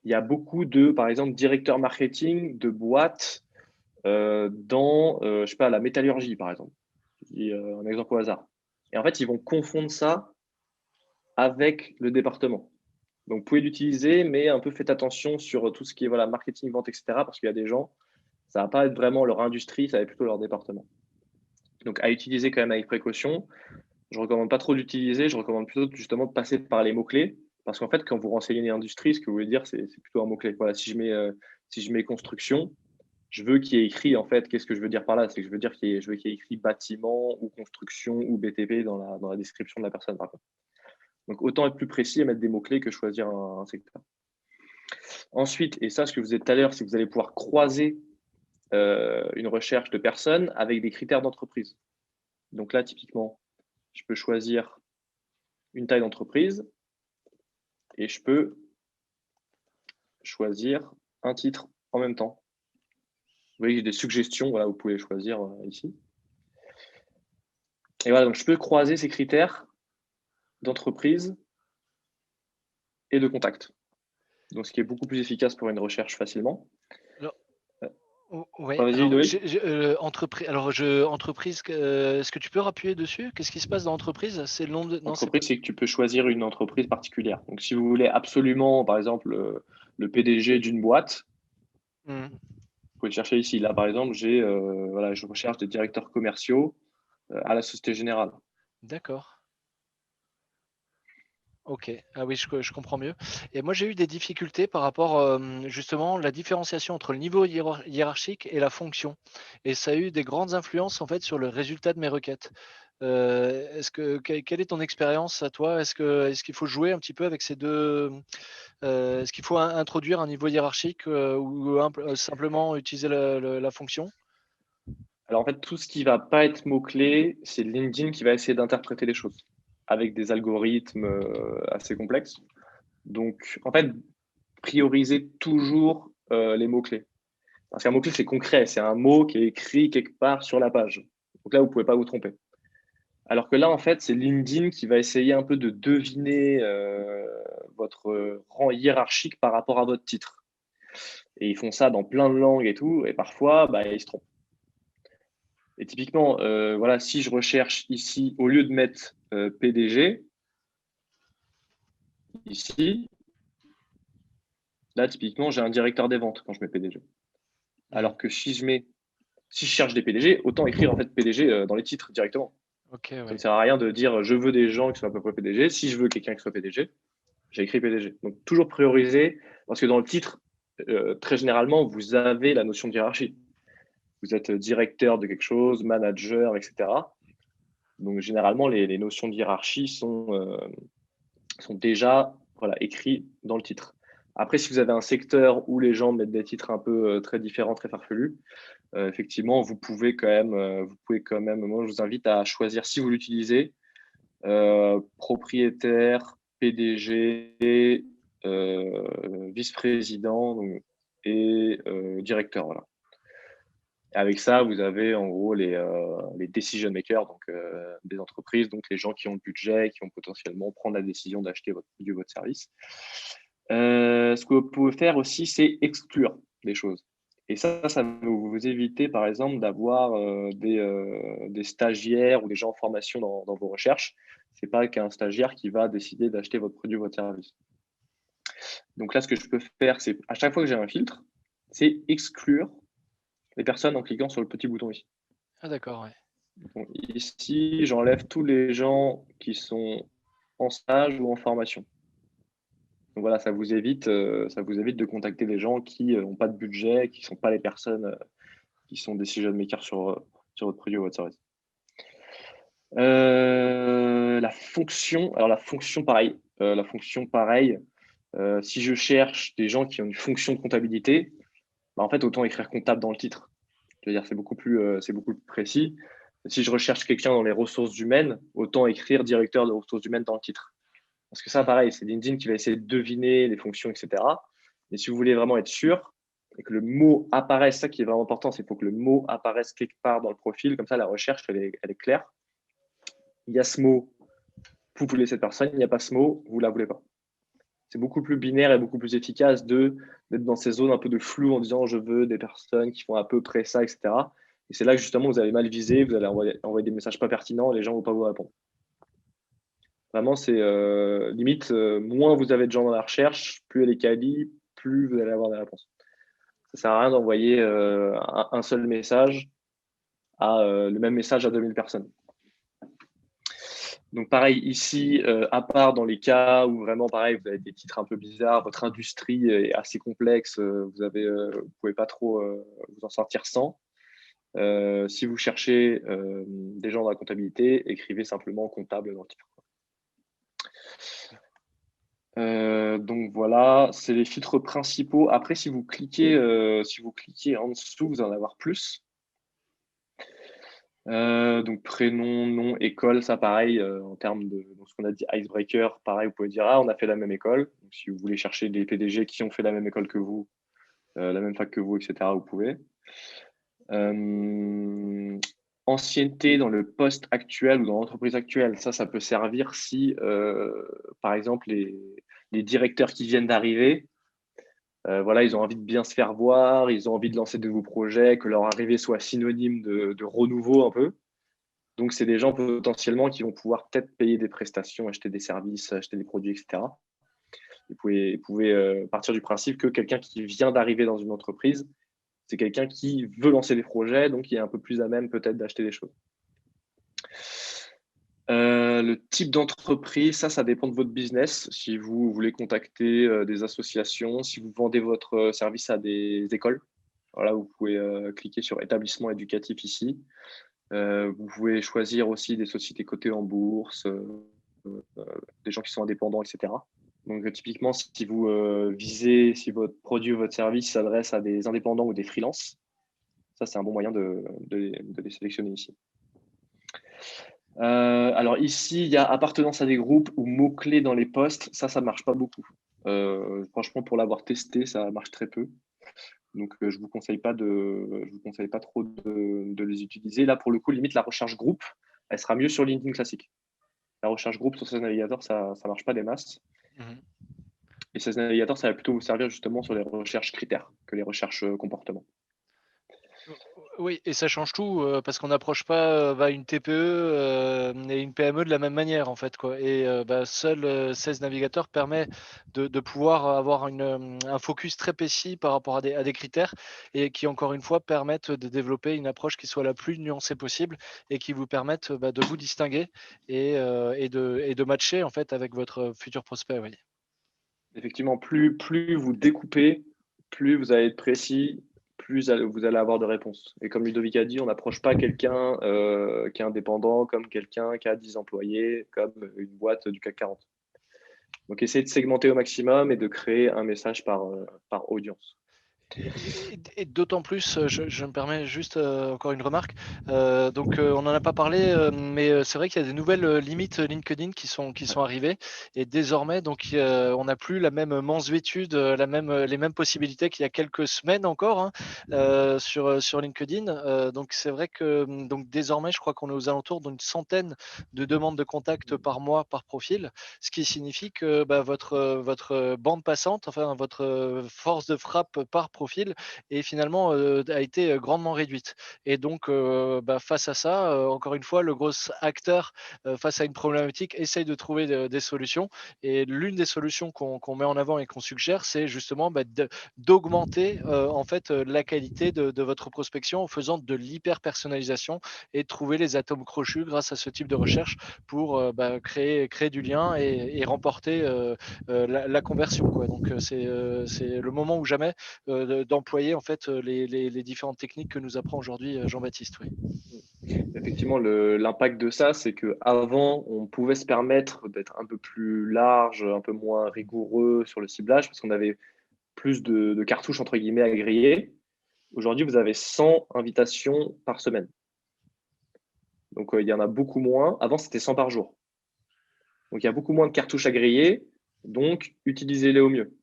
il y a beaucoup par exemple, directeurs marketing de boîtes dans, je sais pas, la métallurgie, par exemple. Je dis un exemple au hasard. Et en fait, ils vont confondre ça avec le département. Donc, vous pouvez l'utiliser, mais un peu faites attention sur tout ce qui est voilà, marketing, vente, etc. Parce qu'il y a des gens, ça ne va pas être vraiment leur industrie, ça va être plutôt leur département. Donc, à utiliser quand même avec précaution. Je ne recommande pas trop d'utiliser, je recommande plutôt justement de passer par les mots-clés. Parce qu'en fait, quand vous renseignez une industrie, ce que vous voulez dire, c'est plutôt un mot-clé. Voilà, si je mets construction, je veux qu'il y ait écrit, en fait, qu'est-ce que je veux dire par là? C'est que je veux qu'il y ait écrit bâtiment ou construction ou BTP dans la description de la personne, par contre. Donc, autant être plus précis et mettre des mots-clés que choisir un secteur. Ensuite, et ça, ce que vous êtes tout à l'heure, c'est que vous allez pouvoir croiser une recherche de personnes avec des critères d'entreprise. Donc là, typiquement, je peux choisir une taille d'entreprise et je peux choisir un titre en même temps. Vous voyez, j'ai des suggestions, voilà, vous pouvez choisir ici. Et voilà, donc je peux croiser ces critères d'entreprise et de contact. Donc, ce qui est beaucoup plus efficace pour une recherche facilement. Ouais, entreprise, est-ce que tu peux appuyer dessus? Qu'est-ce qui se passe dans l'entreprise? C'est le nom de l'entreprise, c'est que tu peux choisir une entreprise particulière. Donc, si vous voulez absolument, par exemple, le PDG d'une boîte, vous pouvez le chercher ici. Là, par exemple, je recherche des directeurs commerciaux à la Société Générale. D'accord. Ok, ah oui, je comprends mieux. Et moi, j'ai eu des difficultés par rapport justement la différenciation entre le niveau hiérarchique et la fonction. Et ça a eu des grandes influences en fait sur le résultat de mes requêtes. Quelle est ton expérience à toi? Est-ce qu'il faut jouer un petit peu avec ces deux? Est-ce qu'il faut introduire un niveau hiérarchique ou simplement utiliser la fonction? Alors en fait, tout ce qui ne va pas être mot-clé, c'est LinkedIn qui va essayer d'interpréter les choses avec des algorithmes assez complexes. Donc en fait, priorisez toujours les mots-clés. Parce qu'un mot-clé, c'est concret, c'est un mot qui est écrit quelque part sur la page. Donc là, vous ne pouvez pas vous tromper. Alors que là, en fait, c'est LinkedIn qui va essayer un peu de deviner votre rang hiérarchique par rapport à votre titre. Et ils font ça dans plein de langues et tout, et parfois, ils se trompent. Et typiquement, voilà, si je recherche ici, au lieu de mettre PDG, ici, là, typiquement, j'ai un directeur des ventes quand je mets PDG. Alors que si je cherche des PDG, autant écrire en fait PDG dans les titres directement. Okay, ouais. Ça ne sert à rien de dire je veux des gens qui soient à peu près PDG. Si je veux quelqu'un qui soit PDG, j'ai écrit PDG. Donc toujours prioriser, parce que dans le titre, très généralement, vous avez la notion de hiérarchie. Vous êtes directeur de quelque chose, manager, etc. Donc généralement, les notions de hiérarchie sont déjà écrites dans le titre. Après, si vous avez un secteur où les gens mettent des titres un peu très différents, très farfelus, effectivement, vous pouvez quand même, moi je vous invite à choisir, si vous l'utilisez, propriétaire, PDG, vice-président et directeur. Voilà. Et avec ça, vous avez en gros les decision makers, donc des entreprises, donc les gens qui ont le budget, qui vont potentiellement prendre la décision d'acheter votre produit ou votre service. Ce que vous pouvez faire aussi, c'est exclure des choses. Et ça va vous éviter, par exemple, d'avoir des stagiaires ou des gens en formation dans vos recherches. Ce n'est pas qu'un stagiaire qui va décider d'acheter votre produit ou votre service. Donc là, ce que je peux faire, c'est à chaque fois que j'ai un filtre, c'est exclure les personnes en cliquant sur le petit bouton ici. Ah d'accord, ouais. Donc, ici, j'enlève tous les gens qui sont en stage ou en formation. Donc voilà, ça vous évite de contacter des gens qui n'ont pas de budget, qui ne sont pas les personnes qui sont decision makers sur votre produit ou votre service. La fonction pareil. Si je cherche des gens qui ont une fonction de comptabilité, en fait, autant écrire comptable dans le titre. Je veux dire, c'est beaucoup plus précis. Si je recherche quelqu'un dans les ressources humaines, autant écrire directeur de ressources humaines dans le titre. Parce que ça, pareil, c'est LinkedIn qui va essayer de deviner les fonctions, etc. Mais si vous voulez vraiment être sûr et que le mot apparaisse, ça qui est vraiment important, c'est qu'il faut que le mot apparaisse quelque part dans le profil. Comme ça, la recherche, elle est claire. Il y a ce mot, vous voulez cette personne. Il n'y a pas ce mot, vous ne la voulez pas. C'est beaucoup plus binaire et beaucoup plus efficace d'être dans ces zones un peu de flou en disant je veux des personnes qui font à peu près ça, etc. Et c'est là que justement, vous allez mal viser, vous allez envoyer des messages pas pertinents et les gens ne vont pas vous répondre. Vraiment, c'est limite, moins vous avez de gens dans la recherche, plus elle est quali, plus vous allez avoir des réponses. Ça ne sert à rien d'envoyer un seul message le même message à 2000 personnes. Donc pareil, ici, à part dans les cas où vraiment, pareil, vous avez des titres un peu bizarres, votre industrie est assez complexe, vous ne pouvez pas trop vous en sortir sans. Si vous cherchez des gens dans la comptabilité, écrivez simplement comptable dans le titre. Donc voilà, c'est les filtres principaux. Après, si vous cliquez en dessous, vous en allez avoir plus. Donc prénom, nom, école, ça pareil, en termes de ce qu'on a dit icebreaker, pareil, vous pouvez dire on a fait la même école. Donc, si vous voulez chercher des PDG qui ont fait la même école que vous, la même fac que vous, etc., vous pouvez. Ancienneté dans le poste actuel ou dans l'entreprise actuelle, ça peut servir si, par exemple, les directeurs qui viennent d'arriver, ils ont envie de bien se faire voir, ils ont envie de lancer de nouveaux projets, que leur arrivée soit synonyme de renouveau un peu. Donc, c'est des gens potentiellement qui vont pouvoir peut-être payer des prestations, acheter des services, acheter des produits, etc. Vous pouvez partir du principe que quelqu'un qui vient d'arriver dans une entreprise, c'est quelqu'un qui veut lancer des projets, donc qui est un peu plus à même peut-être d'acheter des choses. Le type d'entreprise, ça dépend de votre business. Si vous voulez contacter des associations, si vous vendez votre service à des écoles, voilà, vous pouvez cliquer sur établissement éducatif ici. Vous pouvez choisir aussi des sociétés cotées en bourse, des gens qui sont indépendants, etc. Donc typiquement, si vous si votre produit ou votre service s'adresse à des indépendants ou des freelances, ça c'est un bon moyen de les sélectionner ici. Alors ici, il y a appartenance à des groupes ou mots-clés dans les posts. Ça ne marche pas beaucoup. Franchement, pour l'avoir testé, ça marche très peu. Donc, je vous conseille pas trop de les utiliser. Là, pour le coup, limite, la recherche groupe, elle sera mieux sur LinkedIn classique. La recherche groupe sur Sales Navigator, ça marche pas des masses. Et Sales Navigator, ça va plutôt vous servir justement sur les recherches critères que les recherches comportement. Oui, et ça change tout parce qu'on n'approche pas une TPE et une PME de la même manière en fait, quoi. Et seul Sales Navigator permet de pouvoir avoir un focus très précis par rapport à des critères et qui encore une fois permettent de développer une approche qui soit la plus nuancée possible et qui vous permettent de vous distinguer et de matcher en fait avec votre futur prospect. Oui. Effectivement, plus vous découpez, plus vous allez être précis, plus vous allez avoir de réponses. Et comme Ludovic a dit, on n'approche pas quelqu'un qui est indépendant comme quelqu'un qui a 10 employés, comme une boîte du CAC 40. Donc, essayez de segmenter au maximum et de créer un message par audience. Et d'autant plus, je me permets juste encore une remarque. On n'en a pas parlé, mais c'est vrai qu'il y a des nouvelles limites LinkedIn qui sont arrivées. Et désormais, on n'a plus la même mansuétude, les mêmes possibilités qu'il y a quelques semaines encore sur LinkedIn. Donc c'est vrai que désormais, je crois qu'on est aux alentours d'une centaine de demandes de contact par mois par profil, ce qui signifie que votre bande passante, enfin votre force de frappe par profil et finalement a été grandement réduite. Et donc, face à ça, encore une fois, le gros acteur face à une problématique essaye de trouver des solutions. Et l'une des solutions qu'on met en avant et qu'on suggère, c'est justement d'augmenter en fait la qualité de votre prospection en faisant de l'hyper personnalisation et trouver les atomes crochus grâce à ce type de recherche pour créer du lien et remporter la conversion, quoi. Donc c'est le moment ou jamais d'employer en fait les différentes techniques que nous apprend aujourd'hui Jean-Baptiste. Oui. Effectivement, l'impact de ça, c'est qu'avant, on pouvait se permettre d'être un peu plus large, un peu moins rigoureux sur le ciblage, parce qu'on avait plus de cartouches, entre guillemets, à griller. Aujourd'hui, vous avez 100 invitations par semaine. Donc, il y en a beaucoup moins. Avant, c'était 100 par jour. Donc, il y a beaucoup moins de cartouches à griller. Donc, utilisez-les au mieux.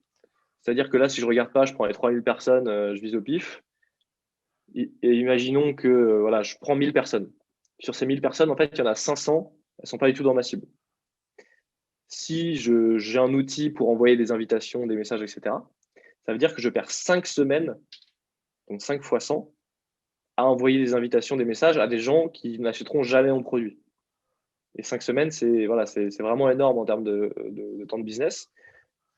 C'est-à-dire que là, si je ne regarde pas, je prends les 3000 personnes, je vise au pif. Et imaginons que voilà, je prends 1000 personnes. Sur ces 1000 personnes, en fait, il y en a 500, elles ne sont pas du tout dans ma cible. Si j'ai un outil pour envoyer des invitations, des messages, etc., ça veut dire que je perds 5 semaines, donc 5 fois 100, à envoyer des invitations, des messages à des gens qui n'achèteront jamais mon produit. Et 5 semaines, c'est vraiment énorme en termes de temps de business.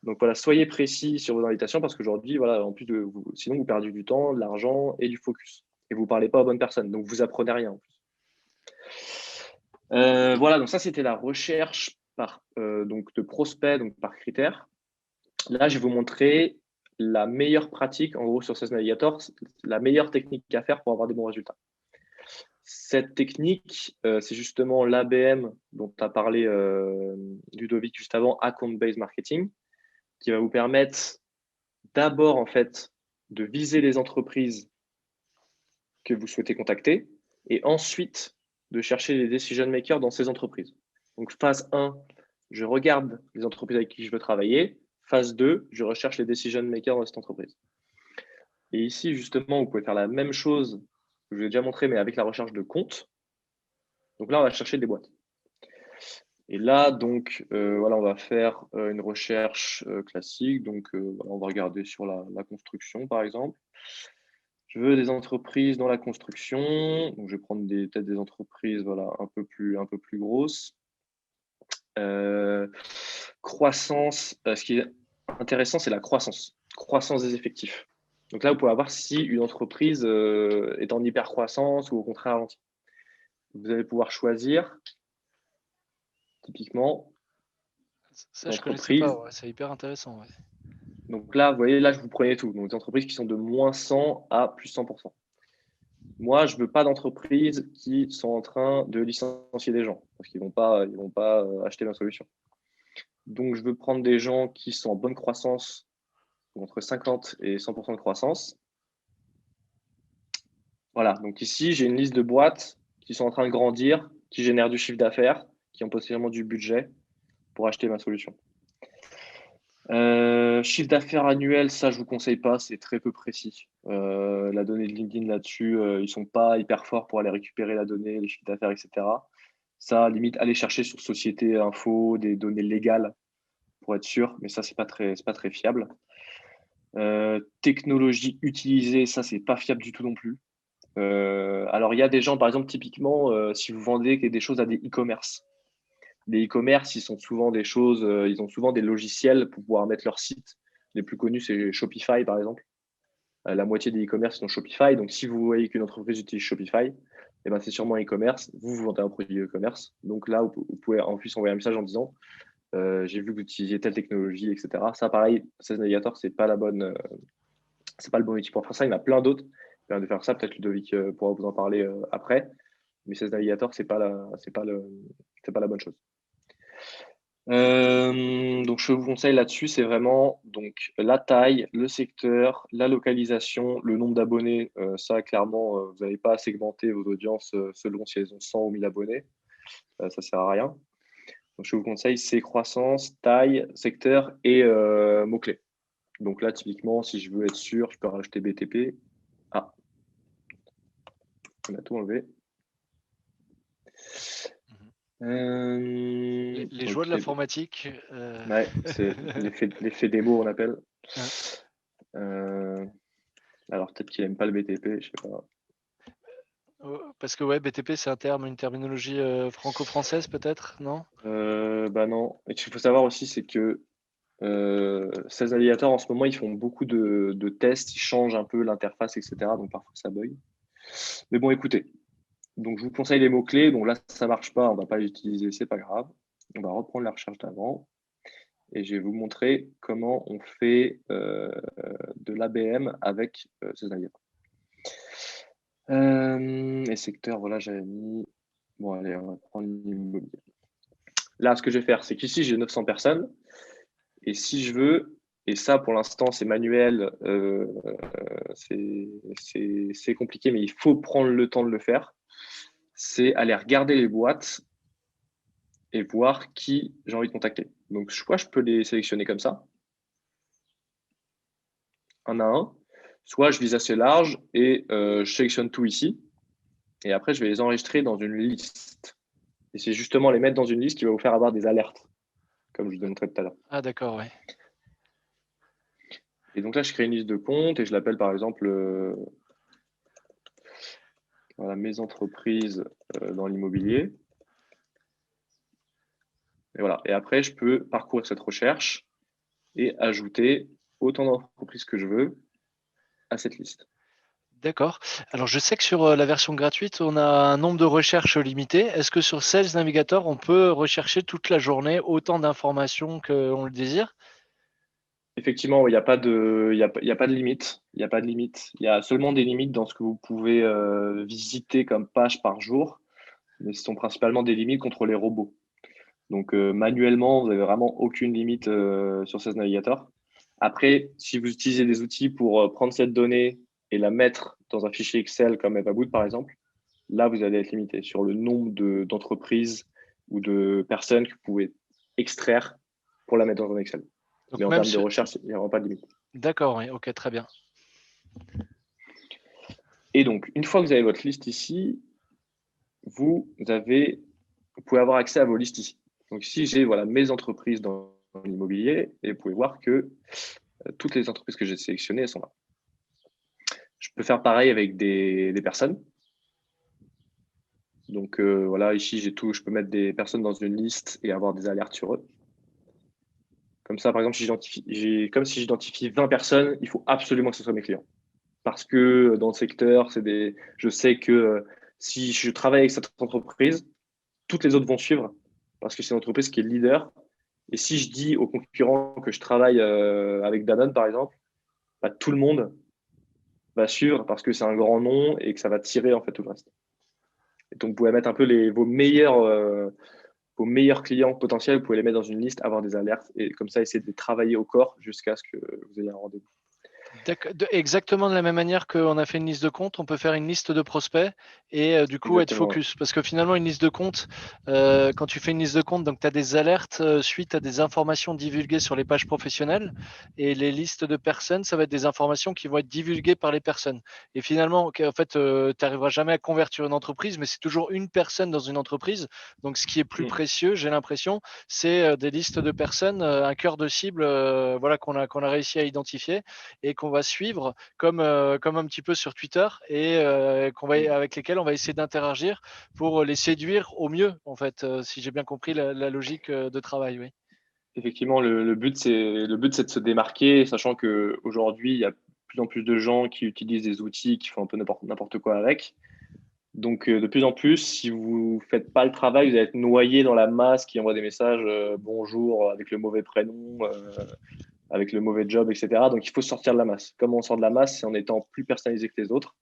Donc voilà, soyez précis sur vos invitations parce qu'aujourd'hui, voilà, en plus sinon vous perdez du temps, de l'argent et du focus. Et vous ne parlez pas aux bonnes personnes. Donc vous apprenez rien en plus. Voilà, donc ça c'était la recherche de prospects, donc par critères. Là, je vais vous montrer la meilleure pratique, en gros, sur Sales Navigator, la meilleure technique à faire pour avoir des bons résultats. Cette technique, c'est justement l'ABM dont a parlé Ludovic juste avant, Account-Based Marketing, qui va vous permettre d'abord, en fait, de viser les entreprises que vous souhaitez contacter et ensuite de chercher les decision makers dans ces entreprises. Donc, phase 1, je regarde les entreprises avec qui je veux travailler. Phase 2, je recherche les decision makers dans cette entreprise. Et ici, justement, vous pouvez faire la même chose que je vous ai déjà montré, mais avec la recherche de comptes. Donc là, on va chercher des boîtes. Et là, donc, voilà, on va faire une recherche classique. Donc, voilà, on va regarder sur la construction, par exemple. Je veux des entreprises dans la construction. Donc, je vais prendre peut-être des entreprises voilà, un peu plus grosses. Croissance. Ce qui est intéressant, c'est la croissance. Croissance des effectifs. Donc là, vous pouvez voir si une entreprise est en hyper-croissance ou au contraire ralentit. Vous allez pouvoir choisir, typiquement, ça, je ne connaissais pas. Ouais, c'est hyper intéressant. Ouais. Donc là, vous voyez, là, je vous prenais tout. Donc, des entreprises qui sont de moins 100 à plus 100%. Moi, je ne veux pas d'entreprises qui sont en train de licencier des gens parce qu'ils ne vont pas acheter ma solution. Donc, je veux prendre des gens qui sont en bonne croissance, entre 50 et 100% de croissance. Voilà. Donc ici, j'ai une liste de boîtes qui sont en train de grandir, qui génèrent du chiffre d'affaires, qui ont potentiellement du budget pour acheter ma solution. Chiffre d'affaires annuel, ça je vous conseille pas, c'est très peu précis. La donnée de LinkedIn là-dessus, ils sont pas hyper forts pour aller récupérer la donnée, les chiffres d'affaires, etc. Ça, limite, aller chercher sur Société Info des données légales pour être sûr, mais ça, c'est pas très fiable. Technologie utilisée, ça, c'est pas fiable du tout non plus. Alors, il y a des gens, par exemple, typiquement, si vous vendez des choses à des e-commerce. Les e-commerce, ils sont souvent des choses, ils ont souvent des logiciels pour pouvoir mettre leur site. Les plus connus, c'est Shopify, par exemple. La moitié des e-commerce sont Shopify. Donc, si vous voyez qu'une entreprise utilise Shopify, eh ben, c'est sûrement un e-commerce. Vous vendez un produit e-commerce. Donc là, vous pouvez en plus envoyer un message en disant j'ai vu que vous utilisiez telle technologie, etc. Ça, pareil, Sales Navigator, c'est pas le bon outil pour faire ça. Il y en a plein d'autres. De faire ça, peut-être Ludovic pourra vous en parler après. Mais Sales Navigator, c'est pas la bonne chose. Donc, je vous conseille là-dessus, c'est vraiment donc la taille, le secteur, la localisation, le nombre d'abonnés. Ça, clairement, vous n'avez pas à segmenter vos audiences selon si elles ont 100 ou 1000 abonnés. Ça ne sert à rien. Donc, je vous conseille c'est croissance, taille, secteur et mots-clés. Donc là, typiquement, si je veux être sûr, je peux rajouter BTP. Ah, on a tout enlevé. Les joies de l'informatique. Ouais, c'est l'effet démo, on appelle. Alors peut-être qu'il n'aime pas le BTP, je sais pas. Parce que ouais, BTP, c'est une terminologie franco-française peut-être, non? Bah non. Et ce qu'il faut savoir aussi, c'est que Sales Navigator, en ce moment, ils font beaucoup de tests, ils changent un peu l'interface, etc. Donc parfois ça bug. Mais bon, écoutez. Donc je vous conseille les mots-clés. Donc là, ça ne marche pas, on ne va pas les utiliser, c'est pas grave. On va reprendre la recherche d'avant. Et je vais vous montrer comment on fait de l'ABM avec Sales Navigator. Et secteur, voilà, j'avais mis. Bon, allez, on va prendre l'immobilier. Là, ce que je vais faire, c'est qu'ici, j'ai 900 personnes. Et si je veux, et ça, pour l'instant, c'est manuel, c'est compliqué, mais il faut prendre le temps de le faire. C'est aller regarder les boîtes et voir qui j'ai envie de contacter. Donc, soit je peux les sélectionner comme ça, un à un, soit je vise assez large et je sélectionne tout ici. Et après, je vais les enregistrer dans une liste. Et c'est justement les mettre dans une liste qui va vous faire avoir des alertes, comme je vous montrais tout à l'heure. Ah d'accord, ouais. Et donc là, je crée une liste de comptes et je l'appelle par exemple voilà, mes entreprises dans l'immobilier. Et voilà. Et après, je peux parcourir cette recherche et ajouter autant d'entreprises que je veux à cette liste. D'accord. Alors, je sais que sur la version gratuite, on a un nombre de recherches limité. Est-ce que sur Sales Navigator, on peut rechercher toute la journée autant d'informations qu'on le désire? Effectivement, il n'y a pas de, il y a pas de limite. Il n'y a pas de limite. Il y a seulement des limites dans ce que vous pouvez visiter comme page par jour, mais ce sont principalement des limites contre les robots. Donc, manuellement, vous n'avez vraiment aucune limite sur Sales Navigator. Après, si vous utilisez des outils pour prendre cette donnée et la mettre dans un fichier Excel comme Evaboot, par exemple, là, vous allez être limité sur le nombre d'entreprises ou de personnes que vous pouvez extraire pour la mettre dans un Excel. Donc, mais en termes de recherche, il n'y a vraiment pas de limite. D'accord, oui, ok, très bien. Et donc, une fois que vous avez votre liste ici, vous pouvez avoir accès à vos listes ici. Donc ici, j'ai voilà, mes entreprises dans l'immobilier et vous pouvez voir que toutes les entreprises que j'ai sélectionnées, elles sont là. Je peux faire pareil avec des personnes. Donc voilà, ici, j'ai tout. Je peux mettre des personnes dans une liste et avoir des alertes sur eux. Comme ça, par exemple, comme si j'identifie 20 personnes, il faut absolument que ce soit mes clients. Parce que dans le secteur, je sais que si je travaille avec cette entreprise, toutes les autres vont suivre parce que c'est une entreprise qui est leader. Et si je dis aux concurrents que je travaille avec Danone, par exemple, bah, tout le monde va suivre parce que c'est un grand nom et que ça va tirer en fait tout le reste. Et donc, vous pouvez mettre un peu vos meilleurs clients potentiels, vous pouvez les mettre dans une liste, avoir des alertes et comme ça, essayer de les travailler au corps jusqu'à ce que vous ayez un rendez-vous. Exactement de la même manière qu'on a fait une liste de comptes, on peut faire une liste de prospects et du coup être focus. Parce que finalement, une liste de comptes, quand tu fais une liste de comptes, donc tu as des alertes suite à des informations divulguées sur les pages professionnelles. Et les listes de personnes, ça va être des informations qui vont être divulguées par les personnes. Et finalement, en fait, tu n'arriveras jamais à convertir une entreprise, mais c'est toujours une personne dans une entreprise. Donc ce qui est plus précieux, j'ai l'impression, c'est des listes de personnes, un cœur de cible voilà, qu'on a réussi à identifier et qu'on va suivre comme un petit peu sur Twitter et avec lesquels on va essayer d'interagir pour les séduire au mieux, en fait, si j'ai bien compris la logique de travail. Oui. Effectivement, le but, c'est de se démarquer, sachant qu'aujourd'hui, il y a de plus en plus de gens qui utilisent des outils qui font un peu n'importe quoi avec. Donc, de plus en plus, si vous ne faites pas le travail, vous allez être noyé dans la masse qui envoie des messages bonjour avec le mauvais prénom, avec le mauvais job, etc. Donc, il faut sortir de la masse. Comment on sort de la masse? C'est en étant plus personnalisé que les autres.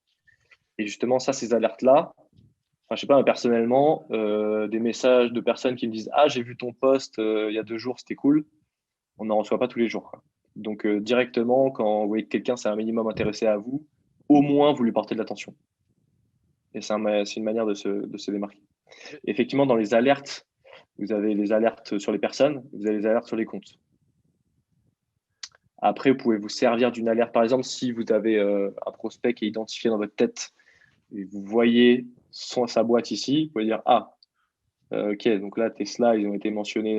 Et justement, ces alertes-là, enfin, je sais pas, personnellement, des messages de personnes qui me disent ah, j'ai vu ton post il y a 2 jours, c'était cool. On n'en reçoit pas tous les jours, quoi. Donc, directement, quand vous voyez que quelqu'un s'est un minimum intéressé à vous, au moins vous lui portez de l'attention. Et c'est une manière de se démarquer. Effectivement, dans les alertes, vous avez les alertes sur les personnes, vous avez les alertes sur les comptes. Après, vous pouvez vous servir d'une alerte. Par exemple, si vous avez un prospect qui est identifié dans votre tête et vous voyez sa boîte ici, vous pouvez dire ah, ok, donc là, tes slides ont été mentionnés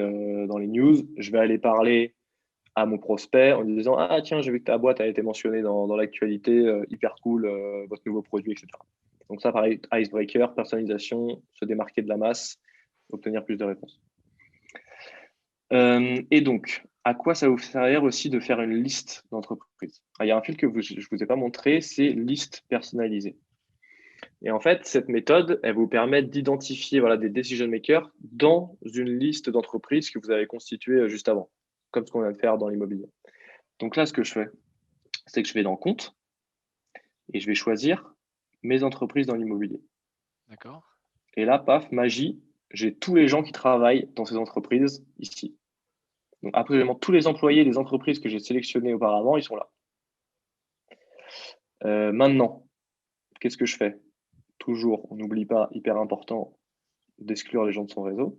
dans les news. Je vais aller parler à mon prospect en lui disant ah, tiens, j'ai vu que ta boîte a été mentionnée dans l'actualité, hyper cool, votre nouveau produit, etc. Donc, ça, pareil, icebreaker, personnalisation, se démarquer de la masse, obtenir plus de réponses. Et donc, à quoi ça va vous servir aussi de faire une liste d'entreprises? Il y a un fil que je ne vous ai pas montré, c'est liste personnalisée. Et en fait, cette méthode, elle vous permet d'identifier voilà, des decision makers dans une liste d'entreprises que vous avez constituée juste avant, comme ce qu'on vient de faire dans l'immobilier. Donc là, ce que je fais, c'est que je vais dans Compte et je vais choisir mes entreprises dans l'immobilier. D'accord. Et là, paf, magie, j'ai tous les gens qui travaillent dans ces entreprises ici. Donc, absolument tous les employés des entreprises que j'ai sélectionnées auparavant, ils sont là. Maintenant, qu'est-ce que je fais? Toujours, on n'oublie pas, hyper important, d'exclure les gens de son réseau.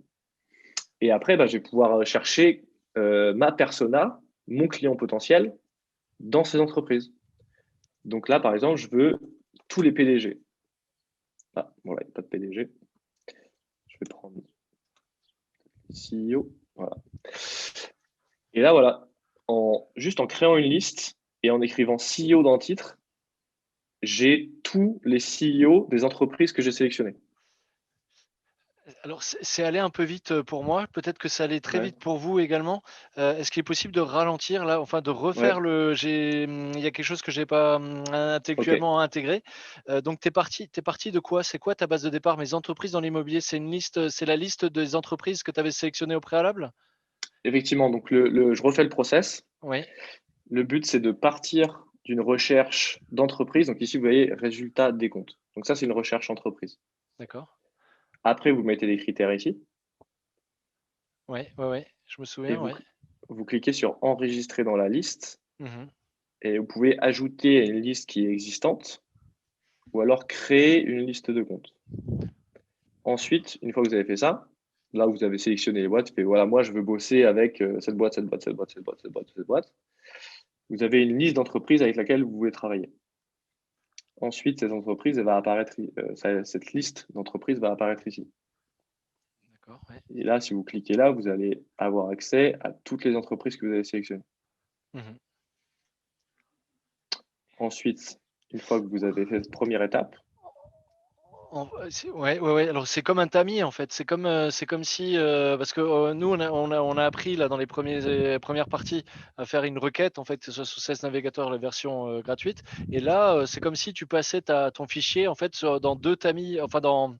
Et après, je vais pouvoir chercher ma persona, mon client potentiel, dans ces entreprises. Donc là, par exemple, je veux tous les PDG. Ah, voilà, il n'y a pas de PDG. Je vais prendre CEO. Voilà. Et là, voilà, juste en créant une liste et en écrivant CEO dans le titre, j'ai tous les CEO des entreprises que j'ai sélectionnées. Alors, c'est allé un peu vite pour moi. Peut-être que ça allait très vite pour vous également. Est-ce qu'il est possible de ralentir là, enfin de refaire il y a quelque chose que j'ai pas intellectuellement intégré. Donc, tu es parti de quoi? C'est quoi ta base de départ? Mes entreprises dans l'immobilier, c'est la liste des entreprises que tu avais sélectionnées au préalable? Effectivement, donc je refais le process. Oui. Le but, c'est de partir d'une recherche d'entreprise. Donc ici, vous voyez résultat des comptes. Donc ça, c'est une recherche entreprise. D'accord. Après, vous mettez des critères ici. Oui, je me souviens. Et vous cliquez sur enregistrer dans la liste. Mmh. Et vous pouvez ajouter une liste qui est existante ou alors créer une liste de comptes. Ensuite, une fois que vous avez fait ça, là, vous avez sélectionné les boîtes. Et voilà, moi, je veux bosser avec cette boîte, cette boîte, cette boîte, cette boîte, cette boîte, cette boîte. Vous avez une liste d'entreprises avec laquelle vous voulez travailler. Ensuite, cette entreprise, elle va apparaître, cette liste d'entreprises va apparaître ici. D'accord, ouais. Et là, si vous cliquez là, vous allez avoir accès à toutes les entreprises que vous avez sélectionnées. Mmh. Ensuite, une fois que vous avez fait cette première étape, Ouais. Alors c'est comme un tamis en fait. C'est comme si parce que nous on a appris là dans les premières parties à faire une requête en fait, que ce soit sous CS Navigator la version gratuite. Et là c'est comme si tu passais ton fichier en fait dans deux tamis, enfin dans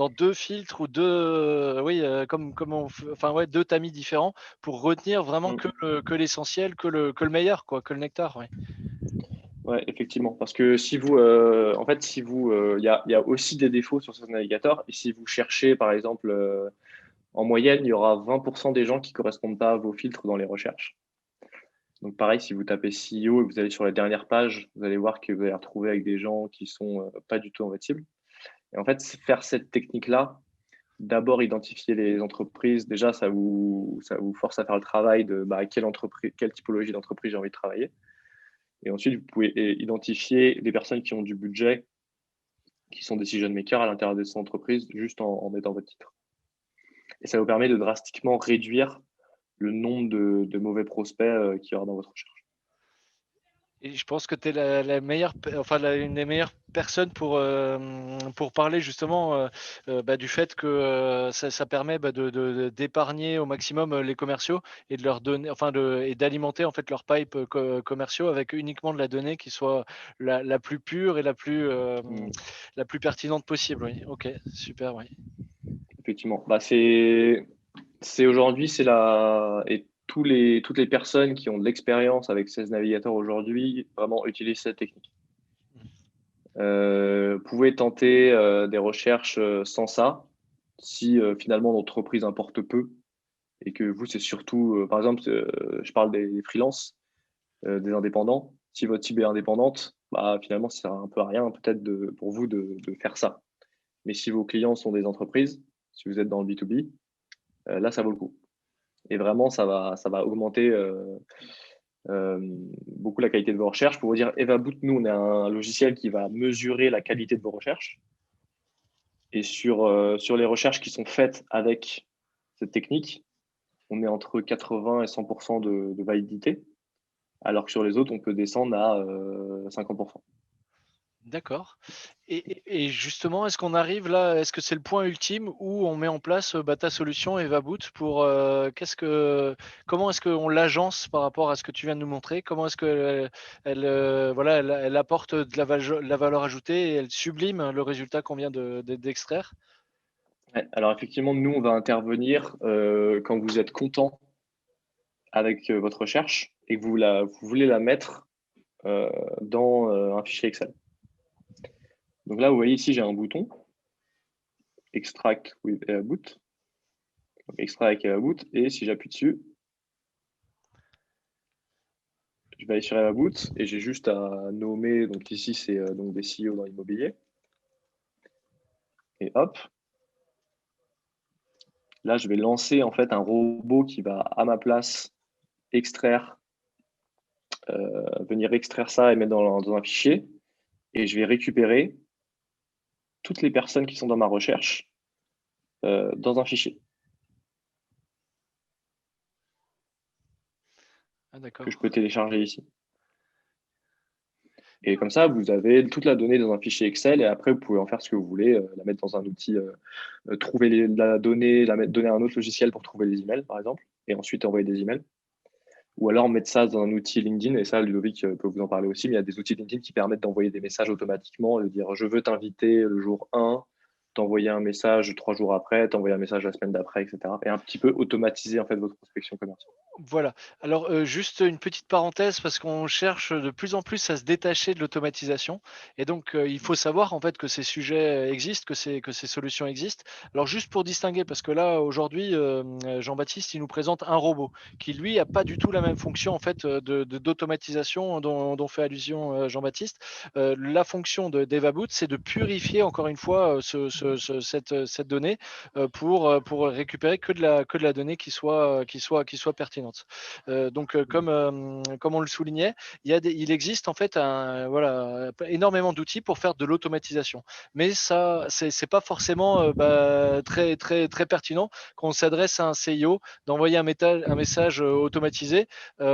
deux filtres ou deux deux tamis différents pour retenir vraiment que l'essentiel, que le meilleur quoi, que le nectar. Ouais. ouais, effectivement, parce que si vous, il y a aussi des défauts sur ce navigateur. Et si vous cherchez, par exemple, en moyenne, il y aura 20% des gens qui ne correspondent pas à vos filtres dans les recherches. Donc pareil, si vous tapez CEO et vous allez sur la dernière page, vous allez voir que vous allez retrouver avec des gens qui sont pas du tout dans votre cible. Et en fait, faire cette technique-là, d'abord identifier les entreprises, déjà ça vous force à faire le travail de quelle typologie d'entreprise j'ai envie de travailler. Et ensuite, vous pouvez identifier les personnes qui ont du budget, qui sont decision makers à l'intérieur de ces entreprises, juste en mettant votre titre. Et ça vous permet de drastiquement réduire le nombre de mauvais prospects qu'il y aura dans votre recherche. Et je pense que tu es la meilleure, enfin une des meilleures personnes pour parler justement du fait que ça permet d'épargner au maximum les commerciaux et de leur donner, et d'alimenter en fait leurs pipes commerciaux avec uniquement de la donnée qui soit la plus pure et la plus pertinente possible. Oui. Ok, super, oui. Effectivement. C'est aujourd'hui, et toutes les personnes qui ont de l'expérience avec Sales Navigator aujourd'hui vraiment utilisent cette technique. Vous pouvez tenter des recherches sans ça, si finalement l'entreprise importe peu et que vous, c'est surtout, par exemple, je parle des freelances, des indépendants. Si votre cible est indépendante, finalement, ça sert un peu à rien peut-être pour vous de faire ça. Mais si vos clients sont des entreprises, si vous êtes dans le B2B, là, ça vaut le coup. Et vraiment, ça va augmenter beaucoup la qualité de vos recherches. Pour vous dire, EvaBoot, nous, on est un logiciel qui va mesurer la qualité de vos recherches. Et sur les recherches qui sont faites avec cette technique, on est entre 80 et 100% de validité, alors que sur les autres, on peut descendre à 50%. D'accord. Et justement, est-ce qu'on arrive là, est-ce que c'est le point ultime où on met en place ta solution EvaBoot pour comment est-ce qu'on l'agence par rapport à ce que tu viens de nous montrer? Comment est-ce qu'elle elle apporte de la valeur ajoutée et elle sublime le résultat qu'on vient d'extraire? Ouais, alors effectivement, nous, on va intervenir quand vous êtes content avec votre recherche et que vous voulez la mettre dans un fichier Excel. Donc là, vous voyez ici, j'ai un bouton Extract with EvaBoot. Extract avec EvaBoot. Et si j'appuie dessus, je vais aller sur EvaBoot et j'ai juste à nommer. Donc ici, c'est donc des CEO dans l'immobilier. Et hop. Là, je vais lancer en fait un robot qui va à ma place venir extraire ça et mettre dans un fichier. Et je vais récupérer toutes les personnes qui sont dans ma recherche dans un fichier. Que je peux télécharger ici. Et comme ça, vous avez toute la donnée dans un fichier Excel et après, vous pouvez en faire ce que vous voulez, la mettre dans un outil, trouver la donnée, donner à un autre logiciel pour trouver les emails, par exemple, et ensuite envoyer des emails. Ou alors mettre ça dans un outil LinkedIn, et ça, Ludovic peut vous en parler aussi, mais il y a des outils LinkedIn qui permettent d'envoyer des messages automatiquement, de dire « je veux t'inviter le jour 1 », t'envoyer un message 3 jours après, t'envoyer un message la semaine d'après, etc. Et un petit peu automatiser en fait votre prospection commerciale. Voilà. Alors, juste une petite parenthèse parce qu'on cherche de plus en plus à se détacher de l'automatisation et donc il faut savoir en fait que ces sujets existent, que ces solutions existent. Alors juste pour distinguer parce que là aujourd'hui, Jean-Baptiste, il nous présente un robot qui lui a pas du tout la même fonction en fait, d'automatisation dont fait allusion, Jean-Baptiste. La fonction d'EvaBoot, c'est de purifier encore une fois, cette donnée, pour récupérer que de la donnée qui soit pertinente. Donc, comme on le soulignait, il existe en fait énormément d'outils pour faire de l'automatisation. Mais ça, c'est pas forcément très, très, très pertinent quand on s'adresse à un CIO d'envoyer un message automatisé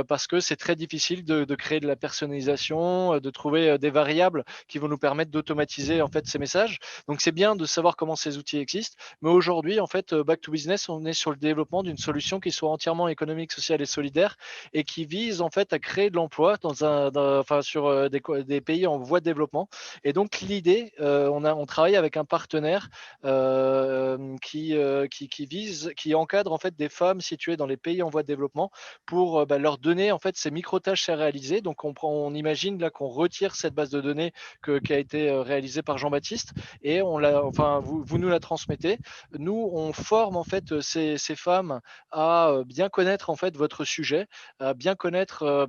parce que c'est très difficile de créer de la personnalisation, de trouver des variables qui vont nous permettre d'automatiser en fait ces messages. Donc, c'est bien de savoir comment ces outils existent. Mais aujourd'hui, en fait, Back to Business, on est sur le développement d'une solution qui soit entièrement économique, sociale et solidaire et qui vise en fait à créer de l'emploi sur des pays en voie de développement. Et donc l'idée, on travaille avec un partenaire qui encadre en fait des femmes situées dans les pays en voie de développement pour leur donner en fait ces micro-tâches à réaliser. Donc on imagine là qu'on retire cette base de données qui a été réalisée par Jean-Baptiste et vous nous la transmettez. Nous, on forme en fait ces femmes à bien connaître en fait votre sujet, à bien connaître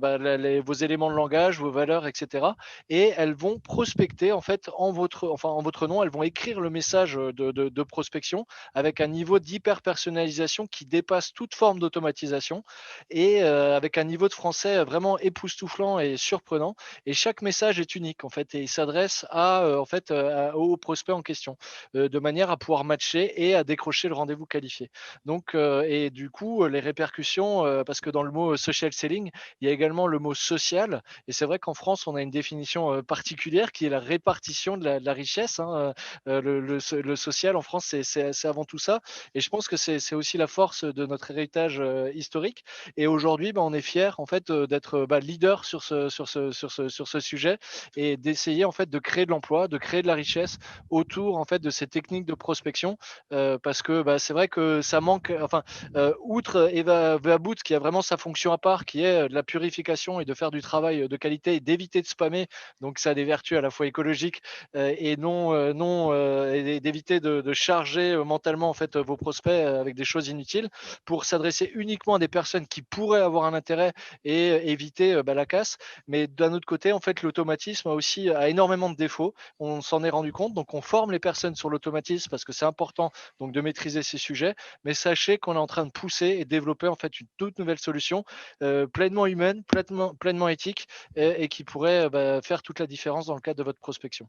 vos éléments de langage, vos valeurs, etc. Et elles vont prospecter en fait en votre nom. Elles vont écrire le message de prospection avec un niveau d'hyper personnalisation qui dépasse toute forme d'automatisation et avec un niveau de français vraiment époustouflant et surprenant. Et chaque message est unique en fait et il s'adresse au prospect en question de manière à pouvoir matcher et à décrocher le rendez-vous qualifié. Donc et du coup les répercussions parce que dans le mot social selling, il y a également le mot social et c'est vrai qu'en France on a une définition particulière qui est la répartition de la richesse. Hein. Le social en France c'est avant tout ça et je pense que c'est aussi la force de notre héritage historique. Et aujourd'hui, on est fiers en fait d'être leader sur ce sujet et d'essayer en fait de créer de l'emploi, de créer de la richesse autour en fait de ces techniques de prospection parce que c'est vrai que ça manque. Enfin, outre Eva Boot qui a vraiment sa fonction à part, qui est de la purification et de faire du travail de qualité et d'éviter de spammer. Donc ça a des vertus à la fois écologiques et et d'éviter de charger mentalement en fait vos prospects avec des choses inutiles pour s'adresser uniquement à des personnes qui pourraient avoir un intérêt et éviter la casse. Mais d'un autre côté, en fait, l'automatisme a énormément de défauts. On s'en est rendu compte. Donc, on forme les personnes sur l'automatisme parce que c'est important donc de maîtriser ces sujets. Mais sachez qu'on est en train de pousser et développer en fait une toute nouvelle solution pleinement humaine, pleinement éthique et qui pourrait faire toute la différence dans le cadre de votre prospection.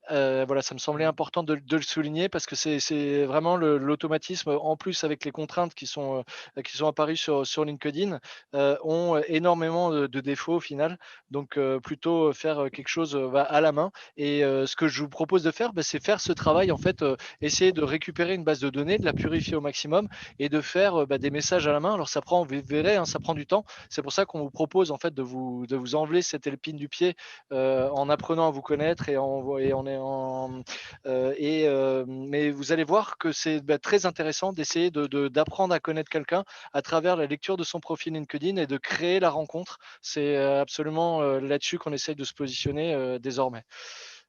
Voilà, ça me semblait important de le souligner parce que c'est vraiment l'automatisme, en plus avec les contraintes qui sont apparues sur LinkedIn, ont énormément de défauts au final. Donc, plutôt faire quelque chose à la main. Et ce que je vous propose de faire, c'est faire ce travail, en fait, essayer de récupérer une base de données, de la purifier au maximum et de faire des messages à la main. Alors, ça prend, vous verrez, hein, ça prend du temps. C'est pour ça qu'on vous propose en fait de vous enlever cette épine du pied en apprenant à vous connaître mais vous allez voir que c'est très intéressant d'essayer d'apprendre à connaître quelqu'un à travers la lecture de son profil LinkedIn et de créer la rencontre. C'est absolument là-dessus qu'on essaye de se positionner désormais.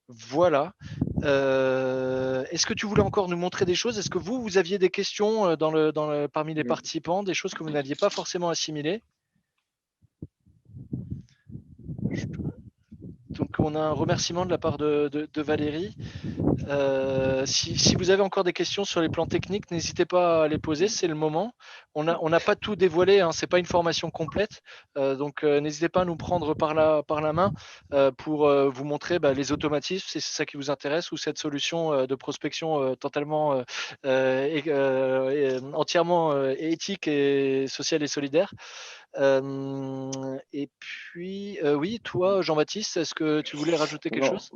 Voilà. Est-ce que tu voulais encore nous montrer des choses? Est-ce que vous aviez des questions parmi les participants, des choses que vous n'aviez pas forcément assimilées? Donc, on a un remerciement de la part de Valérie. Si vous avez encore des questions sur les plans techniques, n'hésitez pas à les poser, c'est le moment. On n'a pas tout dévoilé, hein, ce n'est pas une formation complète, donc n'hésitez pas à nous prendre par la main pour vous montrer les automatismes, si c'est ça qui vous intéresse, ou cette solution de prospection totalement, entièrement éthique et sociale et solidaire. Et puis, oui, toi, Jean-Baptiste, est-ce que tu voulais rajouter quelque Non. chose?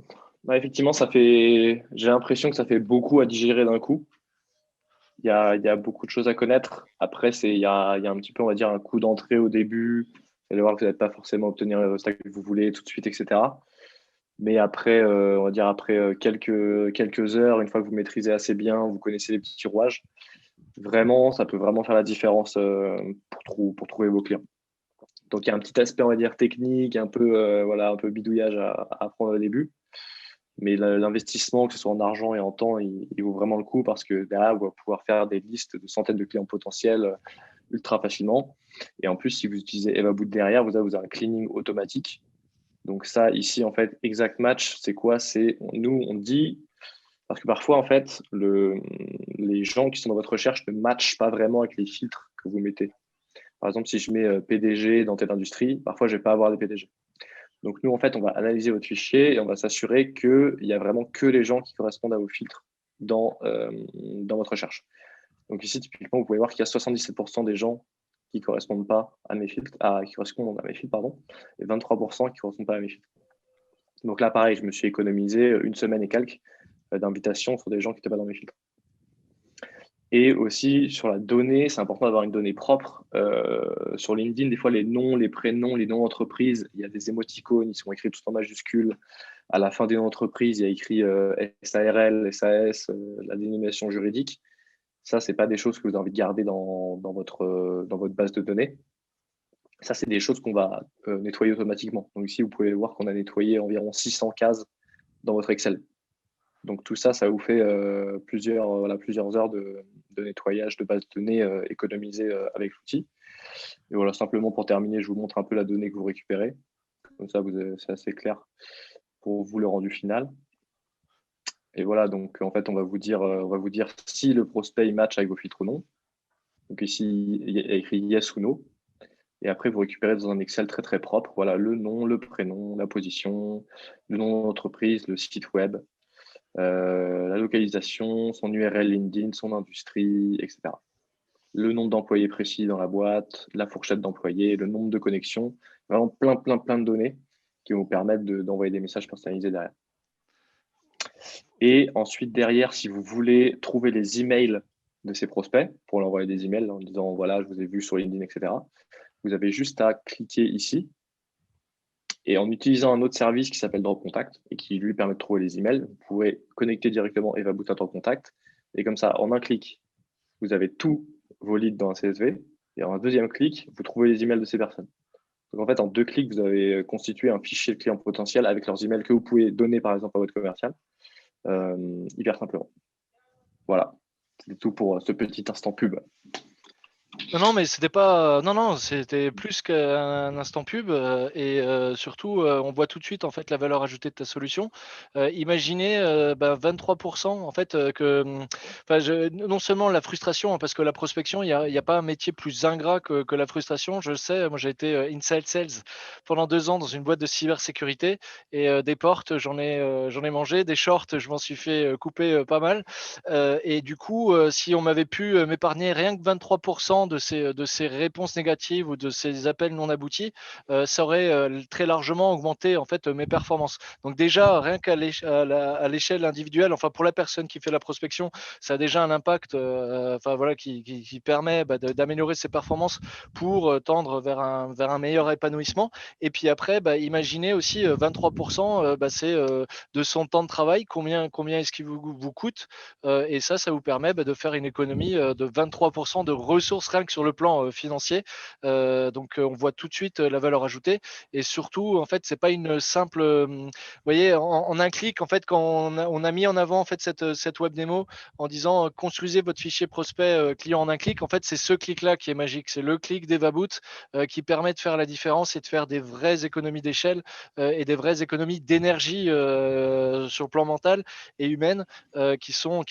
Effectivement, j'ai l'impression que ça fait beaucoup à digérer d'un coup. Il y a beaucoup de choses à connaître. Après, il y a un petit peu, on va dire, un coup d'entrée au début. Vous allez voir que vous n'allez pas forcément obtenir le résultat que vous voulez tout de suite, etc. Mais après, on va dire après quelques heures, une fois que vous maîtrisez assez bien, vous connaissez les petits rouages, vraiment, ça peut vraiment faire la différence pour trouver vos clients. Donc, il y a un petit aspect, on va dire, technique, un peu bidouillage à apprendre au début. Mais l'investissement, que ce soit en argent et en temps, il vaut vraiment le coup parce que derrière, vous allez pouvoir faire des listes de centaines de clients potentiels ultra facilement. Et en plus, si vous utilisez Eva Boot derrière, vous avez un cleaning automatique. Donc ça, ici, en fait, exact match, c'est quoi? Nous, on dit, parce que parfois, en fait, les gens qui sont dans votre recherche ne matchent pas vraiment avec les filtres que vous mettez. Par exemple, si je mets PDG dans telle industrie, parfois, je ne vais pas avoir des PDG. Donc, nous, en fait, on va analyser votre fichier et on va s'assurer qu'il n'y a vraiment que les gens qui correspondent à vos filtres dans votre recherche. Donc, ici, typiquement, vous pouvez voir qu'il y a 77% des gens qui ne correspondent pas à mes filtres, qui correspondent à mes filtres, pardon, et 23% qui ne correspondent pas à mes filtres. Donc là, pareil, je me suis économisé une semaine et quelques d'invitations sur des gens qui n'étaient pas dans mes filtres. Et aussi, sur la donnée, c'est important d'avoir une donnée propre. Sur LinkedIn, des fois, les noms, les prénoms, les noms d'entreprise, il y a des émoticônes, ils sont écrits tout en majuscules. À la fin des noms d'entreprise, il y a écrit SARL, SAS, la dénomination juridique. Ça, ce n'est pas des choses que vous avez envie de garder dans votre base de données. Ça, c'est des choses qu'on va nettoyer automatiquement. Donc ici, vous pouvez voir qu'on a nettoyé environ 600 cases dans votre Excel. Donc tout ça, ça vous fait plusieurs heures de nettoyage de base de données économisées avec l'outil. Et voilà, simplement pour terminer, je vous montre un peu la donnée que vous récupérez. Comme ça, c'est assez clair pour vous le rendu final. Et voilà, donc en fait, on va vous dire si le prospect match avec vos filtres ou non. Donc ici, il y a écrit yes ou no. Et après, vous récupérez dans un Excel très très propre, voilà, le nom, le prénom, la position, le nom de l'entreprise, le site web, la localisation, son URL LinkedIn, son industrie, etc. Le nombre d'employés précis dans la boîte, la fourchette d'employés, le nombre de connexions, vraiment plein de données qui vont vous permettre d'envoyer des messages personnalisés derrière. Et ensuite, derrière, si vous voulez trouver les emails de ces prospects, pour leur envoyer des emails en disant, voilà, je vous ai vu sur LinkedIn, etc., vous avez juste à cliquer ici. Et en utilisant un autre service qui s'appelle Drop Contact et qui lui permet de trouver les emails, vous pouvez connecter directement Evaboot à Drop Contact. Et comme ça, en un clic, vous avez tous vos leads dans un CSV. Et en un deuxième clic, vous trouvez les emails de ces personnes. Donc en fait, en 2 clics, vous avez constitué un fichier de clients potentiels avec leurs emails que vous pouvez donner par exemple à votre commercial, hyper simplement. Voilà, c'est tout pour ce petit instant pub. Non, mais c'était pas. Non, c'était plus qu'un instant pub et surtout, on voit tout de suite en fait la valeur ajoutée de ta solution. Imaginez 23% en fait non seulement la frustration, hein, parce que la prospection, il y a pas un métier plus ingrat que la frustration. Je le sais, moi j'ai été inside sales pendant 2 ans dans une boîte de cybersécurité et des portes, j'en ai mangé, des shorts, je m'en suis fait couper pas mal. Et du coup, si on m'avait pu m'épargner rien que 23% de ces réponses négatives ou de ces appels non aboutis, ça aurait très largement augmenté en fait mes performances. Donc déjà, rien qu'à l'échelle individuelle, enfin pour la personne qui fait la prospection, ça a déjà un impact enfin, voilà, qui permet d'améliorer ses performances pour tendre vers un meilleur épanouissement. Et puis après, imaginez aussi 23%, c'est de son temps de travail, combien est-ce qu'il vous coûte et ça vous permet de faire une économie de 23% de ressources rien que sur le plan financier. Donc, on voit tout de suite la valeur ajoutée. Et surtout, en fait, c'est pas une simple. Vous voyez, en un clic, en fait, quand on a mis en avant en fait cette web démo en disant construisez votre fichier prospect client en un clic, en fait, c'est ce clic-là qui est magique. C'est le clic d'Evaboot qui permet de faire la différence et de faire des vraies économies d'échelle et des vraies économies d'énergie sur le plan mental et humaine qui sont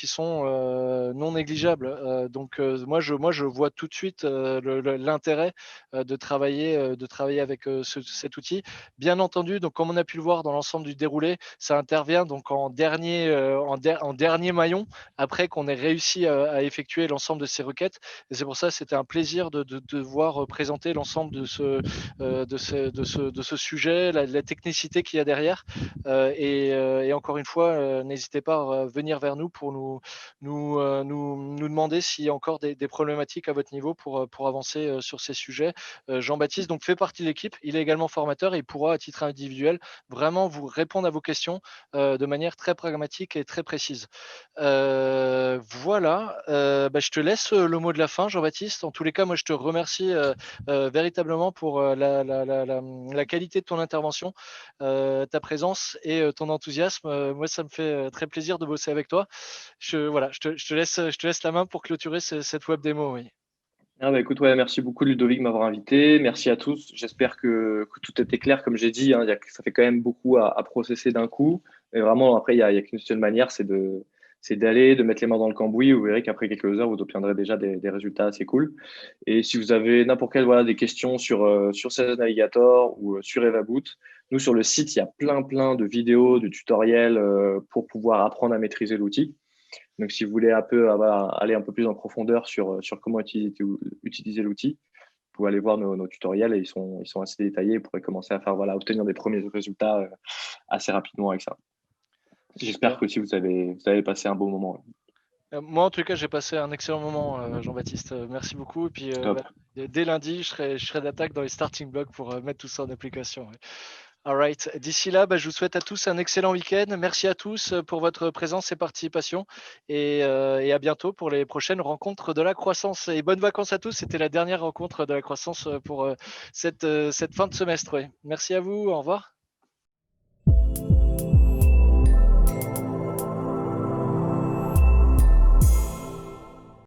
non négligeables. Donc moi je vois tout de suite l'intérêt de travailler avec cet outil. Bien entendu, donc comme on a pu le voir dans l'ensemble du déroulé, ça intervient donc en dernier maillon après qu'on ait réussi à effectuer l'ensemble de ces requêtes. Et c'est pour ça que c'était un plaisir de devoir présenter l'ensemble de ce sujet, la technicité qu'il y a derrière. Et encore une fois, n'hésitez pas à venir vers nous pour nous demander s'il y a encore des problématiques à votre niveau pour avancer sur ces sujets. Jean-Baptiste donc fait partie de l'équipe, il est également formateur et il pourra à titre individuel vraiment vous répondre à vos questions de manière très pragmatique et très précise. Voilà, je te laisse le mot de la fin, Jean-Baptiste. En tous les cas, moi je te remercie véritablement pour la qualité de ton intervention, ta présence et ton enthousiasme. Moi, ça me fait très plaisir de bosser avec toi. Je te laisse la main pour clôturer cette web démo. Oui. Écoute, merci beaucoup Ludovic de m'avoir invité. Merci à tous. J'espère que tout était clair. Comme j'ai dit, hein, ça fait quand même beaucoup à processer d'un coup. Mais vraiment, après, il n'y a qu'une seule manière, c'est d'aller, de mettre les mains dans le cambouis. Vous verrez qu'après quelques heures, vous obtiendrez déjà des résultats assez cool. Et si vous avez n'importe quelle des questions sur Sales Navigator ou sur Evaboot, nous, sur le site, il y a plein de vidéos, de tutoriels pour pouvoir apprendre à maîtriser l'outil. Donc, si vous voulez aller un peu plus en profondeur sur comment utiliser l'outil, vous pouvez aller voir nos tutoriels et ils sont assez détaillés. Vous pourrez commencer à obtenir des premiers résultats assez rapidement avec ça. J'espère que aussi vous avez passé un bon moment. Moi, en tout cas, j'ai passé un excellent moment, Jean-Baptiste. Merci beaucoup. Et puis, dès lundi, je serai d'attaque dans les starting blocks pour mettre tout ça en application. Ouais. All right. D'ici là, je vous souhaite à tous un excellent week-end. Merci à tous pour votre présence et participation. Et à bientôt pour les prochaines rencontres de la croissance. Et bonnes vacances à tous. C'était la dernière rencontre de la croissance pour cette fin de semestre. Ouais. Merci à vous. Au revoir.